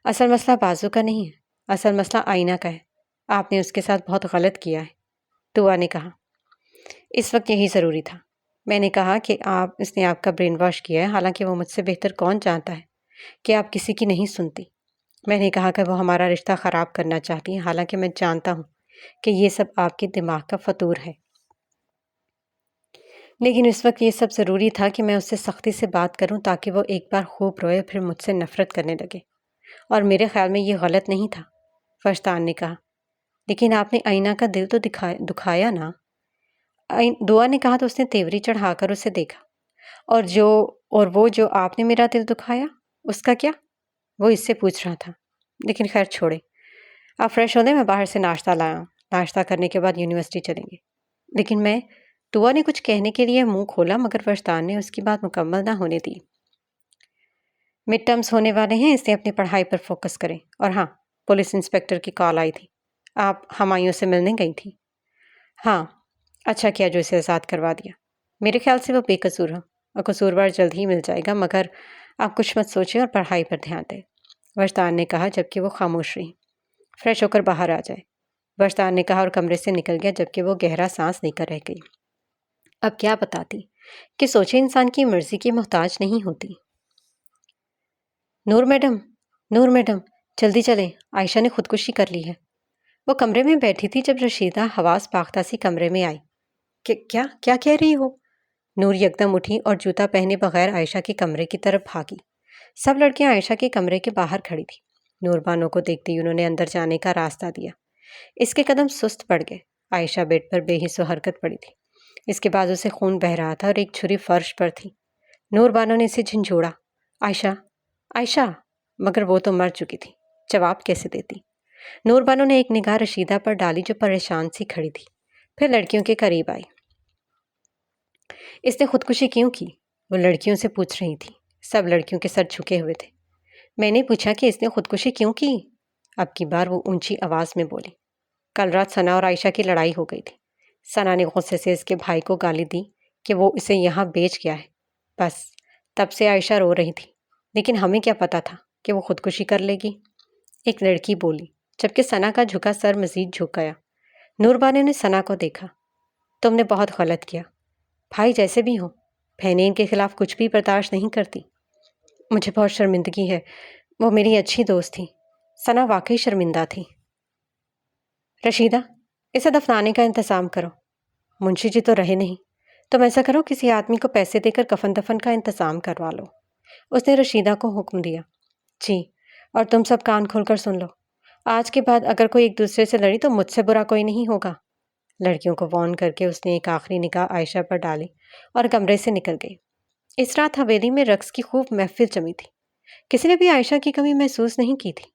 اصل مسئلہ بازو کا نہیں ہے، اصل مسئلہ آئینہ کا ہے۔ آپ نے اس کے ساتھ بہت غلط کیا ہے۔ دعا نے کہا، اس وقت یہی ضروری تھا۔ میں نے کہا کہ اس نے آپ کا برین واش کیا ہے، حالانکہ وہ مجھ سے بہتر کون جانتا ہے کہ آپ کسی کی نہیں سنتی۔ میں نے کہا کہ وہ ہمارا رشتہ خراب کرنا چاہتی ہے، حالانکہ میں جانتا ہوں کہ یہ سب آپ کے دماغ کا فطور ہے۔ لیکن اس وقت یہ سب ضروری تھا کہ میں اس سے سختی سے بات کروں تاکہ وہ ایک بار خوب روئے پھر مجھ سے نفرت کرنے لگے، اور میرے خیال میں یہ غلط نہیں تھا۔ وجدان نے کہا، لیکن آپ نے آئینہ کا دل تو دکھایا نا۔ دعا نے کہا تو اس نے تیوری چڑھا کر اسے دیکھا۔ اور وہ جو آپ نے میرا دل دکھایا، اس کا کیا؟ وہ اس سے پوچھ رہا تھا۔ لیکن خیر چھوڑے، آپ فریش ہو دیں، میں باہر سے ناشتہ لایا ہوں، ناشتہ کرنے کے بعد یونیورسٹی چلیں گے۔ لیکن دعا نے کچھ کہنے کے لیے منہ کھولا، مگر وجدان نے اس کی بات مکمل نہ ہونے دی۔ مڈ ٹرمز ہونے والے ہیں، اس لیے اپنی پڑھائی پر فوکس کریں۔ اور ہاں، پولیس انسپکٹر کی کال آئی تھی، آپ ہمایوں سے ملنے گئی تھی؟ ہاں، اچھا کیا جو اسے آزاد کروا دیا۔ میرے خیال سے وہ بے قصور ہو، اور قصوروار جلد ہی مل جائے گا، مگر آپ کچھ مت سوچیں اور پڑھائی پر دھیان دیں، وجدان نے کہا جبکہ وہ خاموش رہی۔ فریش ہو کر باہر آ جائے، وجدان نے کہا اور کمرے سے نکل گیا جبکہ وہ گہرا سانس لے کر رہ گئی۔ اب کیا بتاتی کہ سوچے انسان کی مرضی کی محتاج نہیں ہوتی۔ نور میڈم، جلدی چلیں، عائشہ نے خودکشی کر لی ہے۔ وہ کمرے میں بیٹھی تھی جب رشیدہ حواس باختہ سی کمرے میں آئی۔ کیا کہہ رہی ہو؟ نور یکدم اٹھی اور جوتا پہنے بغیر عائشہ کے کمرے کی طرف بھاگی۔ سب لڑکیاں عائشہ کے کمرے کے باہر کھڑی تھیں۔ نور بانو کو دیکھتے ہی انہوں نے اندر جانے کا راستہ دیا۔ اس کے قدم سست پڑ گئے۔ عائشہ بیڈ پر بے حس و حرکت پڑی تھی۔ اس کے بازو سے خون بہہ رہا تھا اور ایک چھری فرش پر تھی۔ نور بانو نے اسے جھنجھوڑا، عائشہ، مگر وہ تو مر چکی تھی، جواب کیسے دیتی؟ نور بانو نے ایک نگاہ رشیدہ پر ڈالی جو پریشان سی کھڑی تھی، پھر لڑکیوں کے قریب آئی۔ اس نے خودکشی کیوں کی؟ وہ لڑکیوں سے پوچھ رہی تھی۔ سب لڑکیوں کے سر جھکے ہوئے تھے۔ میں نے پوچھا کہ اس نے خودکشی کیوں کی؟ اب کی بار وہ اونچی آواز میں بولی۔ کل رات ثنا اور عائشہ کی لڑائی ہو گئی تھی۔ ثنا نے غصے سے اس کے بھائی کو گالی دی کہ وہ اسے یہاں بیچ گیا ہے۔ بس تب سے عائشہ رو رہی تھی، لیکن ہمیں کیا پتا تھا کہ وہ خودکشی کر لے گی، ایک لڑکی بولی، جبکہ ثنا کا جھکا سر مزید جھک گیا۔ نور بانو نے ثنا کو دیکھا۔ تم نے بہت غلط کیا۔ بھائی جیسے بھی ہوں، بہنیں ان کے خلاف کچھ بھی برداشت نہیں کرتی۔ مجھے بہت شرمندگی ہے، وہ میری اچھی دوست تھی۔ ثنا واقعی شرمندہ تھی۔ رشیدہ، اسے دفنانے کا انتظام کرو۔ منشی جی تو رہے نہیں، تم ایسا کرو کسی آدمی کو پیسے دے کر کفن دفن کا انتظام کروا لو۔ اس نے رشیدہ کو حکم دیا۔ جی، اور تم سب کان کھول کر سن لو، آج کے بعد اگر کوئی ایک دوسرے سے لڑی تو مجھ سے برا کوئی نہیں ہوگا۔ لڑکیوں کو وارن کر کے اس نے ایک آخری نگاہ عائشہ پر ڈالی اور کمرے سے نکل گئی۔ اس رات حویلی میں رقص کی خوب محفل جمی تھی۔ کسی نے بھی عائشہ کی کمی محسوس نہیں کی تھی۔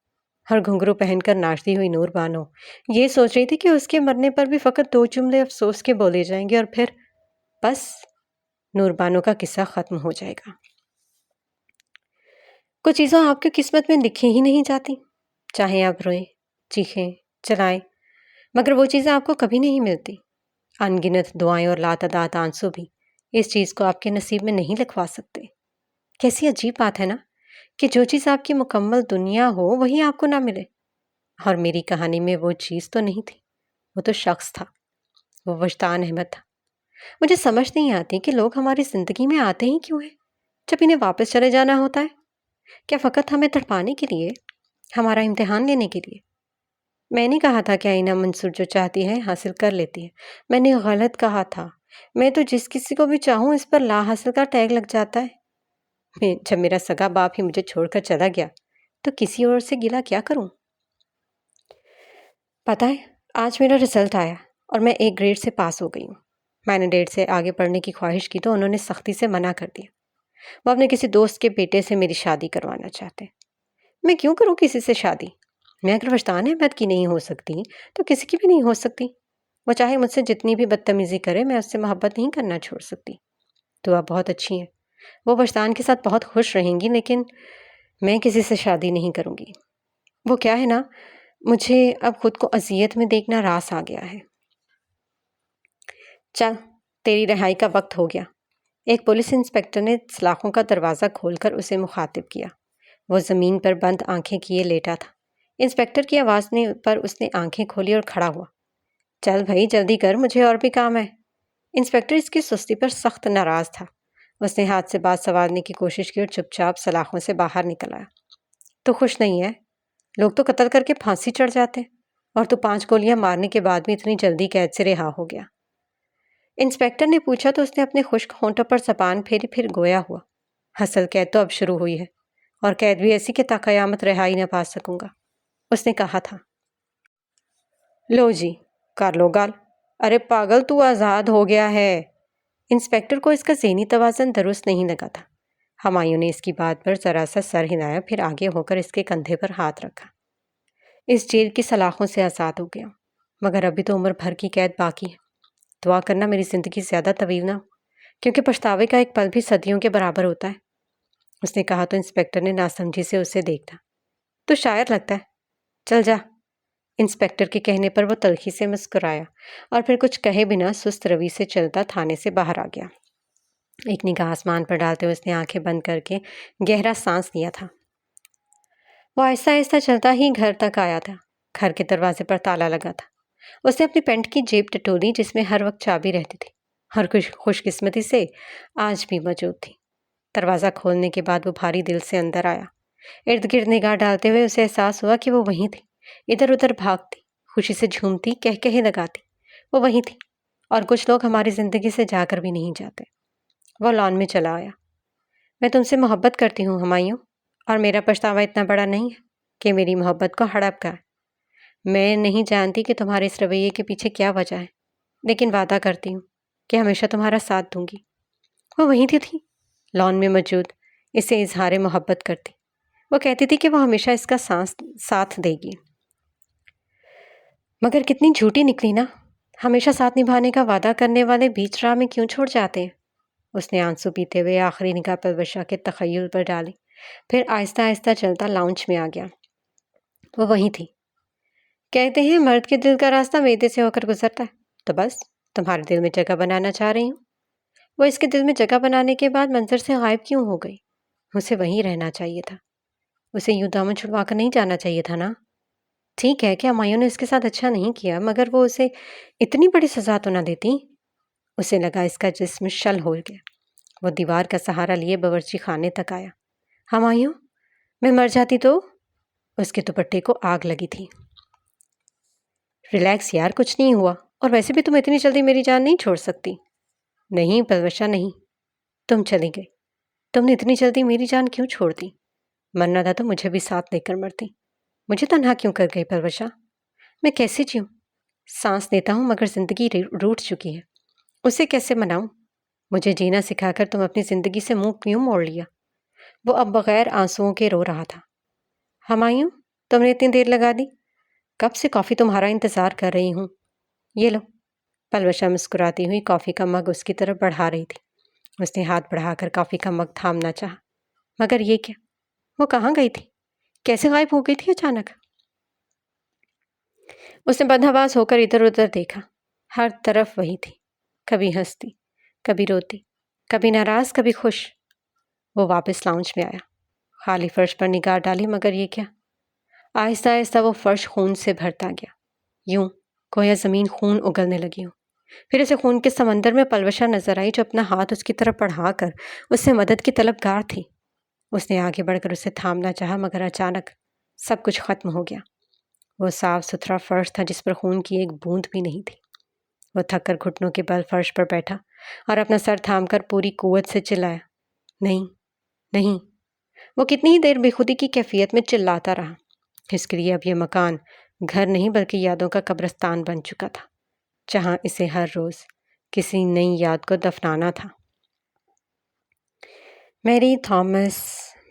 ہر گھنگرو پہن کر ناچتی ہوئی نور بانو یہ سوچ رہی تھی کہ اس کے مرنے پر بھی فقط 2 جملے افسوس کے بولے جائیں گے اور پھر بس نور بانو کا قصہ ختم ہو جائے گا۔ کچھ چیزوں آپ کی قسمت میں لکھی ہی نہیں جاتی، چاہے آپ روئیں، چیخیں، چلائیں، مگر وہ چیزیں آپ کو کبھی نہیں ملتی۔ ان گنت دعائیں اور لاتعداد آنسو بھی اس چیز کو آپ کے نصیب میں نہیں لکھوا سکتے۔ کیسی عجیب بات ہے نا کہ جو چیز آپ کی مکمل دنیا ہو وہی آپ کو نہ ملے۔ اور میری کہانی میں وہ چیز تو نہیں تھی، وہ تو شخص تھا، وہ وجدان احمد تھا۔ مجھے سمجھ نہیں آتی کہ لوگ ہماری زندگی میں آتے ہی کیوں ہیں جب انہیں واپس چلے جانا ہوتا ہے؟ کیا فقط ہمیں تڑپانے کے لیے، ہمارا امتحان لینے کے لیے؟ میں نے کہا تھا کہ آئینہ منصور جو چاہتی ہے حاصل کر لیتی ہے۔ میں نے غلط کہا تھا۔ میں تو جس کسی کو بھی چاہوں اس پر لا حاصل کا ٹیگ لگ جاتا ہے۔ جب میرا سگا باپ ہی مجھے چھوڑ کر چلا گیا تو کسی اور سے گلہ کیا کروں؟ پتہ ہے، آج میرا رزلٹ آیا اور میں 1 گریڈ سے پاس ہو گئی ہوں۔ میں نے 1.5 سے آگے پڑھنے کی خواہش کی تو انہوں نے سختی سے منع کر دیا۔ وہ اپنے کسی دوست کے بیٹے سے میری شادی کروانا چاہتے ہیں۔ میں کیوں کروں کسی سے شادی؟ میں اگر وجدان احمد کی نہیں ہو سکتی تو کسی کی بھی نہیں ہو سکتی۔ وہ چاہے مجھ سے جتنی بھی بدتمیزی کرے، میں اس سے محبت نہیں کرنا چھوڑ سکتی۔ تو آپ بہت اچھی ہیں، وہ وجدان کے ساتھ بہت خوش رہیں گی، لیکن میں کسی سے شادی نہیں کروں گی۔ وہ کیا ہے نا، مجھے اب خود کو اذیت میں دیکھنا راس آ گیا ہے۔ چل، تیری رہائی کا وقت ہو گیا۔ ایک پولیس انسپکٹر نے سلاخوں کا دروازہ کھول کر اسے مخاطب کیا۔ وہ زمین پر بند آنکھیں کیے لیٹا تھا۔ انسپکٹر کی آواز پر اس نے آنکھیں کھولی اور کھڑا ہوا۔ چل بھائی جلدی کر، مجھے اور بھی کام ہے۔ انسپکٹر اس کی سستی پر سخت ناراض تھا۔ اس نے ہاتھ سے بات سنوارنے کی کوشش کی اور چپ چاپ سلاخوں سے باہر نکل آیا۔ تو خوش نہیں ہے؟ لوگ تو قتل کر کے پھانسی چڑھ جاتے اور تو 5 گولیاں مارنے کے بعد بھی اتنی جلدی قید سے رہا ہو گیا۔ انسپکٹر نے پوچھا تو اس نے اپنے خشک ہونٹوں پر زبان پھیری، پھر گویا ہوا۔ اصل قید تو اب شروع ہوئی ہے، اور قید بھی ایسی کہ تا قیامت رہائی نہ پا سکوں گا۔ اس نے کہا تھا۔ لو جی، کر لو گال۔ ارے پاگل، تو آزاد ہو گیا ہے۔ انسپکٹر کو اس کا ذہنی توازن درست نہیں لگا تھا۔ ہمایوں نے اس کی بات پر ذرا سا سر ہلایا، پھر آگے ہو کر اس کے کندھے پر ہاتھ رکھا۔ اس جیل کی سلاخوں سے آزاد ہو گیا، مگر ابھی تو عمر بھر کی قید باقی ہے۔ دعا کرنا میری زندگی زیادہ طویل نہ ہو، کیونکہ پچھتاوے کا ایک پل بھی صدیوں کے برابر ہوتا ہے۔ اس نے کہا تو انسپکٹر نے ناسمجھی سے اسے دیکھا۔ تو شاعر لگتا ہے، چل جا۔ انسپکٹر کے کہنے پر وہ تلخی سے مسکرایا اور پھر کچھ کہے بنا سست روی سے چلتا تھانے سے باہر آ گیا۔ ایک نگاہ آسمان پر ڈالتے ہوئے اس نے آنکھیں بند کر کے گہرا سانس لیا تھا۔ وہ آہستہ آہستہ چلتا ہی گھر تک آیا تھا۔ گھر کے دروازے پر تالا لگا تھا۔ اس نے اپنی پینٹ کی جیب ٹٹولی جس میں ہر وقت چابی رہتی تھی، ہر خوش قسمتی سے آج بھی موجود تھی۔ دروازہ کھولنے کے بعد وہ بھاری دل سے اندر آیا۔ ارد گرد نگاہ ڈالتے ہوئے اسے احساس ہوا کہ وہ وہیں تھی، ادھر ادھر بھاگتی، خوشی سے جھومتی، کہے لگاتی۔ وہ وہیں تھی، اور کچھ لوگ ہماری زندگی سے جا کر بھی نہیں جاتے۔ وہ لان میں چلا آیا۔ میں تم سے محبت کرتی ہوں ہمایوں، اور میرا پچھتاوا اتنا بڑا نہیں ہے کہ میری محبت کو ہڑپ کا ہے۔ میں نہیں جانتی کہ تمہارے اس رویے کے پیچھے کیا وجہ ہے، لیکن وعدہ کرتی ہوں کہ ہمیشہ تمہارا ساتھ دوں گی۔ وہ وہیں تھی لان میں موجود، اسے اظہار محبت کرتی۔ وہ کہتی تھی کہ وہ ہمیشہ اس کا ساتھ دے گی، مگر کتنی جھوٹی نکلی نا۔ ہمیشہ ساتھ نبھانے کا وعدہ کرنے والے بیچ راہ میں کیوں چھوڑ جاتے ہیں؟ اس نے آنسو پیتے ہوئے آخری نگاہ پلوشا کے تخیل پر ڈالی، پھر آہستہ آہستہ چلتا لاؤنج میں آ گیا۔ وہ وہیں تھی، کہتے ہیں مرد کے دل کا راستہ میدے سے ہو کر گزرتا ہے، تو بس تمہارے دل میں جگہ بنانا چاہ رہی ہوں۔ وہ اس کے دل میں جگہ بنانے کے بعد منظر سے غائب کیوں ہو گئی؟ اسے وہیں رہنا چاہیے تھا، اسے یوں دامن چھڑوا کر نہیں جانا چاہیے تھا نا۔ ٹھیک ہے کہ ہمایوں نے اس کے ساتھ اچھا نہیں کیا، مگر وہ اسے اتنی بڑی سزا تو نہ دیتی۔ اسے لگا اس کا جسم شل ہو گیا۔ وہ دیوار کا سہارا لیے باورچی خانے تک آیا۔ ہمایوں، میں مر جاتی تو؟ اس کے دوپٹے کو آگ لگی تھی۔ ریلیکس یار، کچھ نہیں ہوا، اور ویسے بھی تم اتنی جلدی میری جان نہیں چھوڑ سکتی۔ نہیں پلوشا نہیں، تم چلی گئی، تم نے اتنی جلدی میری جان کیوں چھوڑ دی؟ مرنا تھا تو مجھے بھی ساتھ لے کر مرتی۔ مجھے تنہا کیوں کر گئی پلوشا؟ میں کیسے جیوں؟ سانس لیتا ہوں مگر زندگی روٹھ چکی ہے، اسے کیسے مناؤں؟ مجھے جینا سکھا کر تم اپنی زندگی سے منہ کیوں موڑ لیا؟ وہ اب بغیر آنسوؤں کے رو رہا تھا۔ ہمایوں، تم نے اتنی دیر لگا دی، کب سے کافی تمہارا انتظار کر رہی ہوں، یہ لو۔ پلوشا مسکراتی ہوئی کافی کا مگ اس کی طرف بڑھا رہی تھی۔ اس نے ہاتھ بڑھا کر کافی کا مگ تھامنا چاہا، مگر یہ کیا؟ وہ کہاں گئی تھی؟ کیسے غائب ہو گئی تھی اچانک؟ اس نے بدحواس ہو کر ادھر ادھر دیکھا، ہر طرف وہی تھی، کبھی ہنستی، کبھی روتی، کبھی ناراض، کبھی خوش۔ وہ واپس لاؤنج میں آیا، خالی فرش پر نگاہ ڈالی، مگر یہ کیا؟ آہستہ آہستہ وہ فرش خون سے بھرتا گیا، یوں گویا زمین خون اگلنے لگی ہو۔ پھر اسے خون کے سمندر میں پلوشا نظر آئی، جو اپنا ہاتھ اس کی طرف بڑھا کر اس سے مدد کی طلبگار تھی۔ اس نے آگے بڑھ کر اسے تھامنا چاہا، مگر اچانک سب کچھ ختم ہو گیا۔ وہ صاف ستھرا فرش تھا جس پر خون کی ایک بوند بھی نہیں تھی۔ وہ تھک کر گھٹنوں کے بل فرش پر بیٹھا اور اپنا سر تھام کر پوری قوت سے چلایا، نہیں نہیں۔ وہ کتنی ہی دیر بے خودی کی کیفیت میں چلاتا رہا۔ اس کے لیے اب یہ مکان گھر نہیں بلکہ یادوں کا قبرستان بن چکا تھا، جہاں اسے ہر روز کسی نئی یاد کو دفنانا تھا۔ میری تھامس،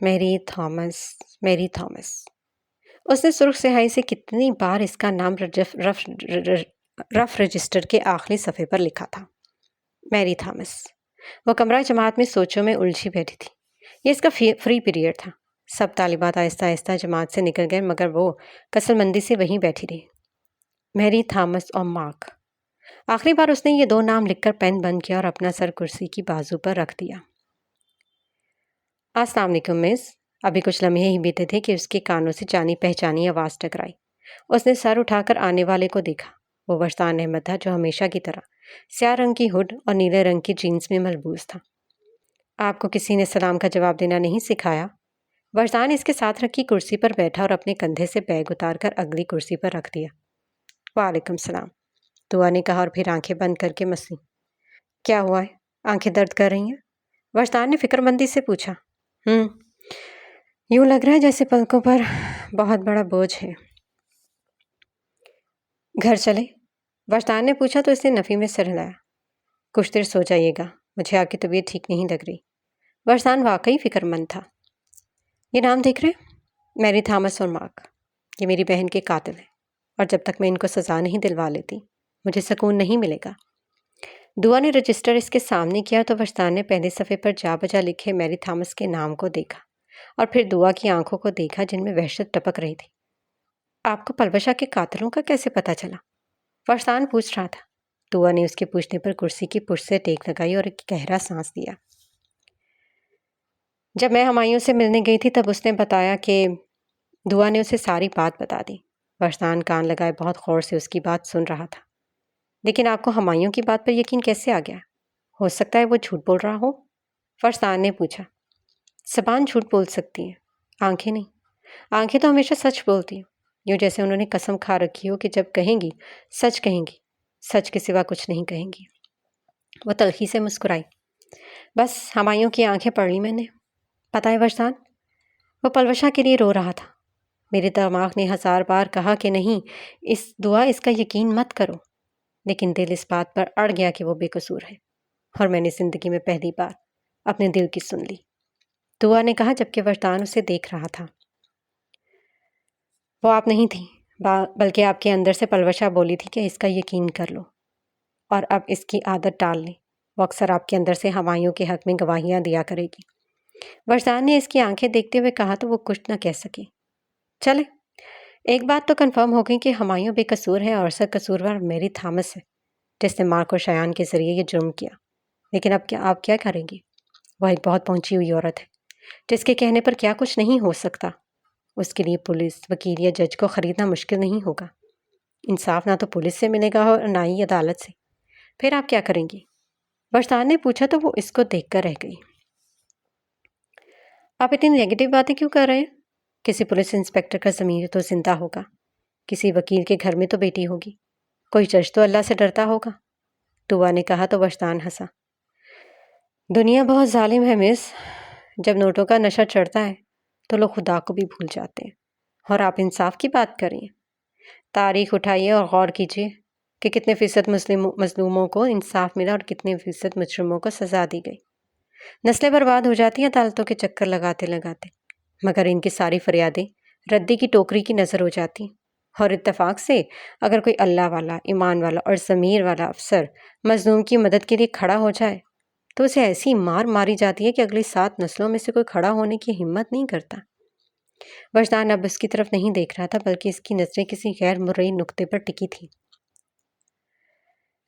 میری تھامس، میری تھامس۔ اس نے سرخ سیاہی سے کتنی بار اس کا نام رف رجسٹر کے آخری صفحے پر لکھا تھا، میری تھامس۔ وہ کمرہ جماعت میں سوچوں میں الجھی بیٹھی تھی۔ یہ اس کا فری پیریڈ تھا۔ سب طالبات آہستہ آہستہ جماعت سے نکل گئے، مگر وہ کسل مندی سے وہیں بیٹھی رہی، میری تھامس اور مارک۔ آخری بار اس نے یہ دو نام لکھ کر پین بند کیا اور اپنا سر کرسی کی بازو پر رکھ دیا۔ السلام علیکم مس۔ ابھی کچھ لمحے ہی بیتے تھے کہ اس کے کانوں سے جانی پہچانی آواز ٹکرائی۔ اس نے سر اٹھا کر آنے والے کو دیکھا۔ وہ وجدان احمد تھا، جو ہمیشہ کی طرح سیاہ رنگ کی ہڈ اور نیلے رنگ کی جینس میں ملبوس تھا۔ آپ کو کسی نے سلام کا جواب دینا نہیں سکھایا؟ وجدان اس کے ساتھ رکھی کرسی پر بیٹھا اور اپنے کندھے سے بیگ اتار کر اگلی کرسی پر رکھ دیا۔ وعلیکم السلام، دعا نے کہا اور پھر آنکھیں بند کر کے مسلی۔ کیا ہوا ہے؟ آنکھیں درد کر رہی ہیں؟ وجدان نے فکر مندی سے پوچھا۔ یوں لگ رہا ہے جیسے پلکوں پر بہت بڑا بوجھ ہے۔ گھر چلے؟ وجدان نے پوچھا تو اس نے نفی میں سر ہلایا۔ کچھ دیر سو جائیے گا، مجھے آپ کی طبیعت ٹھیک نہیں لگ رہی۔ وجدان واقعی فکر مند تھا۔ یہ نام دیکھ رہے؟ میری تھامس اور مارک، یہ میری بہن کے قاتل ہیں، اور جب تک میں ان کو سزا نہیں دلوا لیتی مجھے سکون نہیں ملے گا۔ دعا نے رجسٹر اس کے سامنے کیا تو وجدان نے پہلے صفحے پر جا بجا لکھے میری تھامس کے نام کو دیکھا اور پھر دعا کی آنکھوں کو دیکھا جن میں وحشت ٹپک رہی تھی۔ آپ کو پلوشا کے قاتلوں کا کیسے پتہ چلا؟ وجدان پوچھ رہا تھا۔ دعا نے اس کے پوچھنے پر کرسی کی پشت سے ٹیک لگائی اور ایک گہرا سانس لیا۔ جب میں ہمایوں سے ملنے گئی تھی تب اس نے بتایا کہ دعا نے اسے ساری بات بتا دی۔ وجدان کان لگائے بہت غور سے اس کی بات سن رہا تھا۔ لیکن آپ کو ہمایوں کی بات پر یقین کیسے آ گیا؟ ہو سکتا ہے وہ جھوٹ بول رہا ہو؟ وجدان نے پوچھا۔ زبان جھوٹ بول سکتی ہے، آنکھیں نہیں۔ آنکھیں تو ہمیشہ سچ بولتی ہیں، یوں جیسے انہوں نے قسم کھا رکھی ہو کہ جب کہیں گی سچ کہیں گی، سچ کے سوا کچھ نہیں کہیں گی۔ وہ تلخی سے مسکرائی۔ بس ہمایوں کی آنکھیں پڑھ لی میں نے۔ پتہ ہے وجدان، وہ پلوشا کے لیے رو رہا تھا۔ میرے دماغ نے 1000 بار کہا کہ نہیں، اس کا یقین مت کرو، لیکن دل اس بات پر اڑ گیا کہ وہ بے قصور ہے، اور میں نے زندگی میں پہلی بار اپنے دل کی سن لی۔ دعا نے کہا جبکہ وجدان اسے دیکھ رہا تھا۔ وہ آپ نہیں تھی، بلکہ آپ کے اندر سے پلوشا بولی تھی کہ اس کا یقین کر لو، اور اب اس کی عادت ٹال لیں۔ وہ اکثر آپ کے اندر سے ہمایوں کے حق میں گواہیاں دیا کرے گی۔ وجدان نے اس کی آنکھیں دیکھتے ہوئے کہا تو وہ کچھ نہ کہہ سکی۔ چلے ایک بات تو کنفرم ہو گئی کہ ہمایوں بے قصور ہے اور اصل قصوروار میری تھامس ہے، جس نے مارک اور شایان کے ذریعے یہ جرم کیا۔ لیکن اب کیا آپ کیا کریں گی؟ وہ ایک بہت پہنچی ہوئی عورت ہے جس کے کہنے پر کیا کچھ نہیں ہو سکتا۔ اس کے لیے پولیس، وکیل یا جج کو خریدنا مشکل نہیں ہوگا۔ انصاف نہ تو پولیس سے ملے گا اور نہ ہی عدالت سے۔ پھر آپ کیا کریں گی؟ وجدان نے پوچھا تو وہ اس کو دیکھ کر رہ گئی۔ آپ اتنی نیگیٹو باتیں کیوں کر رہے ہیں؟ کسی پولیس انسپکٹر کا ضمیر تو زندہ ہوگا، کسی وکیل کے گھر میں تو بیٹی ہوگی، کوئی جج تو اللہ سے ڈرتا ہوگا۔ دعا نے کہا تو وجدان ہنسا۔ دنیا بہت ظالم ہے مس، جب نوٹوں کا نشہ چڑھتا ہے تو لوگ خدا کو بھی بھول جاتے ہیں۔ اور آپ انصاف کی بات کریں، تاریخ اٹھائیے اور غور کیجیے کہ کتنے فیصد مظلوموں کو انصاف ملا اور کتنے فیصد مجرموں کو سزا دی گئی۔ نسلیں برباد ہو جاتی ہیں عدالتوں کے چکر لگاتے لگاتے، مگر ان کی ساری فریادیں ردی کی ٹوکری کی نظر ہو جاتی ہیں۔ اور اتفاق سے اگر کوئی اللہ والا، ایمان والا اور ضمیر والا افسر مظلوم کی مدد کے لیے کھڑا ہو جائے تو اسے ایسی مار ماری جاتی ہے کہ اگلی 7 نسلوں میں سے کوئی کھڑا ہونے کی ہمت نہیں کرتا۔ وجدان اب اس کی طرف نہیں دیکھ رہا تھا، بلکہ اس کی نظریں کسی غیر مرئی نقطے پر ٹکی تھیں۔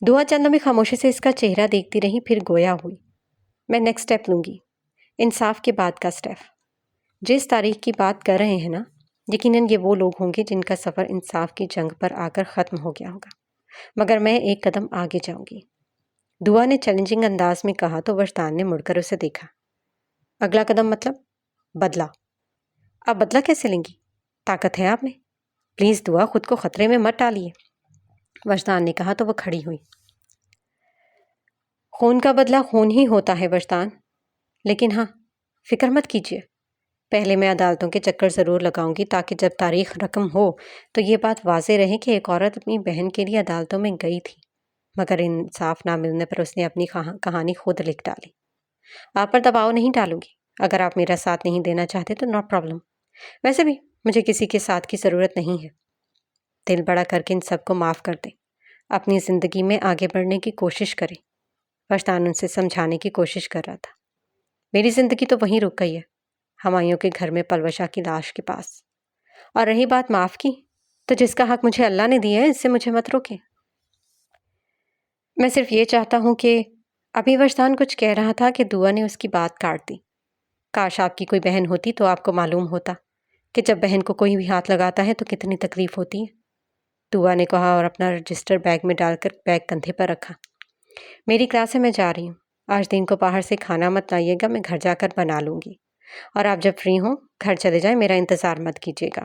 دعا چند لمحے خاموشی سے اس کا چہرہ دیکھتی رہی، پھر گویا ہوئی۔ میں نیکسٹ اسٹیپ لوں گی، انصاف کے بعد کا اسٹیپ۔ جس تاریخ کی بات کر رہے ہیں نا، یقیناً یہ وہ لوگ ہوں گے جن کا سفر انصاف کی جنگ پر آ کر ختم ہو گیا ہوگا، مگر میں ایک قدم آگے جاؤں گی۔ دعا نے چیلنجنگ انداز میں کہا تو وجدان نے مڑ کر اسے دیکھا۔ اگلا قدم مطلب؟ بدلہ۔ آپ بدلہ کیسے لیں گی؟ طاقت ہے آپ میں، پلیز دعا خود کو خطرے میں مت ڈالیے، وجدان نے کہا تو وہ کھڑی ہوئی۔ خون کا بدلہ خون ہی ہوتا ہے وجدان، لیکن ہاں فکر مت کیجیے، پہلے میں عدالتوں کے چکر ضرور لگاؤں گی تاکہ جب تاریخ رقم ہو تو یہ بات واضح رہے کہ ایک عورت اپنی بہن کے لیے عدالتوں میں گئی تھی، مگر انصاف نہ ملنے پر اس نے اپنی کہانی خود لکھ ڈالی۔ آپ پر دباؤ نہیں ڈالوں گی، اگر آپ میرا ساتھ نہیں دینا چاہتے تو نو پرابلم، ویسے بھی مجھے کسی کے ساتھ کی ضرورت نہیں ہے۔ دل بڑا کر کے ان سب کو معاف کر دیں، اپنی زندگی میں آگے بڑھنے کی کوشش کریں۔ وجدان ان سے سمجھانے کی کوشش کر رہا تھا۔ میری زندگی تو وہیں رک گئی ہے، ہمایوں کے گھر میں پلوشا کی لاش کے پاس۔ اور رہی بات معاف کی، تو جس کا حق مجھے اللہ نے دیا ہے اس سے مجھے مت روکیں۔ میں صرف یہ چاہتا ہوں کہ ابھی وجدان کچھ کہہ رہا تھا کہ دعا نے اس کی بات کاٹ دی۔ کاش آپ کی کوئی بہن ہوتی تو آپ کو معلوم ہوتا کہ جب بہن کو کوئی بھی ہاتھ لگاتا ہے تو کتنی تکلیف ہوتی ہے، دعا نے کہا اور اپنا رجسٹر بیگ میں ڈال کر بیگ کندھے پر رکھا۔ میری کلاس ہے، میں جا رہی ہوں، آج دن کو باہر سے کھانا مت لائیے گا، میں گھر جا کر بنا لوں گی، اور آپ جب فری ہوں گھر چلے جائیں، میرا انتظار مت کیجیے گا۔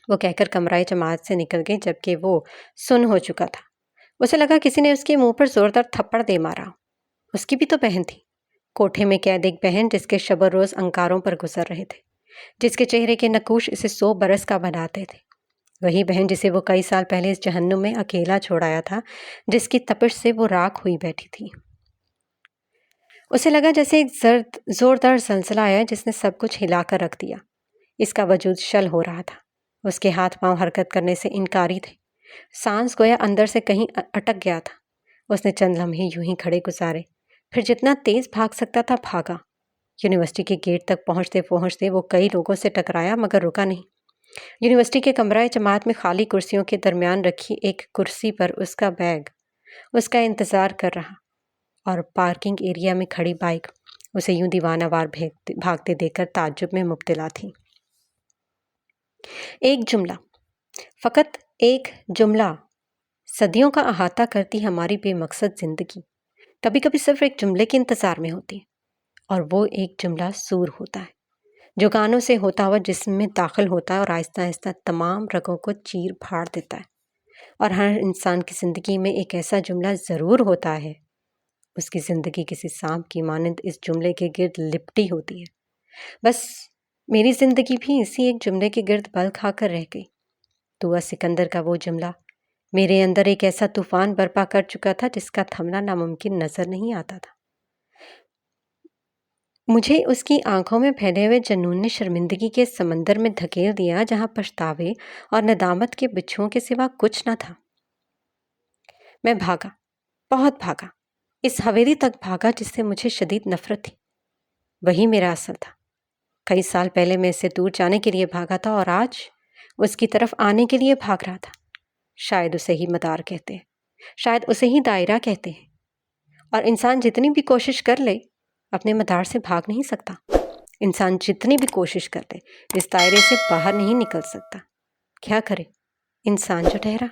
وہ کہہ کر کمرۂ جماعت سے نکل گئی جبکہ وہ سن ہو چکا تھا۔ اسے لگا کسی نے اس کے منہ پر زوردار تھپڑ دے مارا۔ اس کی بھی تو بہن تھی، کوٹھے میں قید ایک بہن جس کے شب و روز انکاروں پر گزر رہے تھے، جس کے چہرے کے نقوش اسے 100 برس کا بناتے تھے، وہی بہن جسے وہ کئی سال پہلے اس جہنم میں اکیلا چھوڑایا تھا، جس کی تپش سے وہ راکھ ہوئی بیٹھی تھی۔ اسے لگا جیسے ایک زوردار زلزلہ آیا جس نے سب کچھ ہلا کر رکھ دیا۔ اس کا وجود شل ہو رہا تھا، اس کے ہاتھ پاؤں حرکت کرنے سے انکاری تھے، سانس گویا اندر سے کہیں اٹک گیا تھا۔ اس نے چند لمحے یوں ہی کھڑے گزارے، پھر جتنا تیز بھاگ سکتا تھا بھاگا۔ یونیورسٹی کے گیٹ تک پہنچتے پہنچتے وہ کئی لوگوں سے ٹکرایا مگر رکا نہیں۔ یونیورسٹی کے کمرۂ جماعت میں خالی کرسیوں کے درمیان رکھی ایک کرسی پر اس کا بیگ اس کا انتظار کر رہا، اور پارکنگ ایریا میں کھڑی بائک اسے یوں دیوانہ وار بھاگتے دیکھ کر تعجب میں مبتلا تھی۔ ایک جملہ، فقط ایک جملہ، صدیوں کا احاطہ کرتی ہماری بے مقصد زندگی کبھی کبھی صرف ایک جملے کے انتظار میں ہوتی ہے، اور وہ ایک جملہ سور ہوتا ہے جو کانوں سے ہوتا ہوا جسم میں داخل ہوتا ہے اور آہستہ آہستہ تمام رگوں کو چیر پھاڑ دیتا ہے۔ اور ہر انسان کی زندگی میں ایک ایسا جملہ ضرور ہوتا ہے، اس کی زندگی کسی سانپ کی مانند اس جملے کے گرد لپٹی ہوتی ہے۔ بس میری زندگی بھی اسی ایک جملے کے گرد بل کھا کر رہ گئی۔ دعا سکندر کا وہ جملہ میرے اندر ایک ایسا طوفان برپا کر چکا تھا جس کا تھمنا ناممکن نظر نہیں آتا تھا۔ مجھے اس کی آنکھوں میں پھیلے ہوئے جنون نے شرمندگی کے سمندر میں دھکیل دیا جہاں پچھتاوے اور ندامت کے بچھوؤں کے سوا کچھ نہ تھا۔ میں بھاگا، بہت بھاگا، اس حویلی تک بھاگا جس سے مجھے شدید نفرت تھی۔ وہی میرا اصل تھا۔ کئی سال پہلے میں اس سے دور جانے کے لیے بھاگا تھا، اور آج اس کی طرف آنے کے لیے بھاگ رہا تھا۔ شاید اسے ہی مدار کہتے ہیں، شاید اسے ہی دائرہ کہتے ہیں، اور انسان جتنی بھی کوشش کر لے اپنے مدار سے بھاگ نہیں سکتا۔ انسان جتنی بھی کوشش کر لے اس دائرے سے باہر نہیں نکل سکتا۔ کیا کرے انسان جو ٹھہرا۔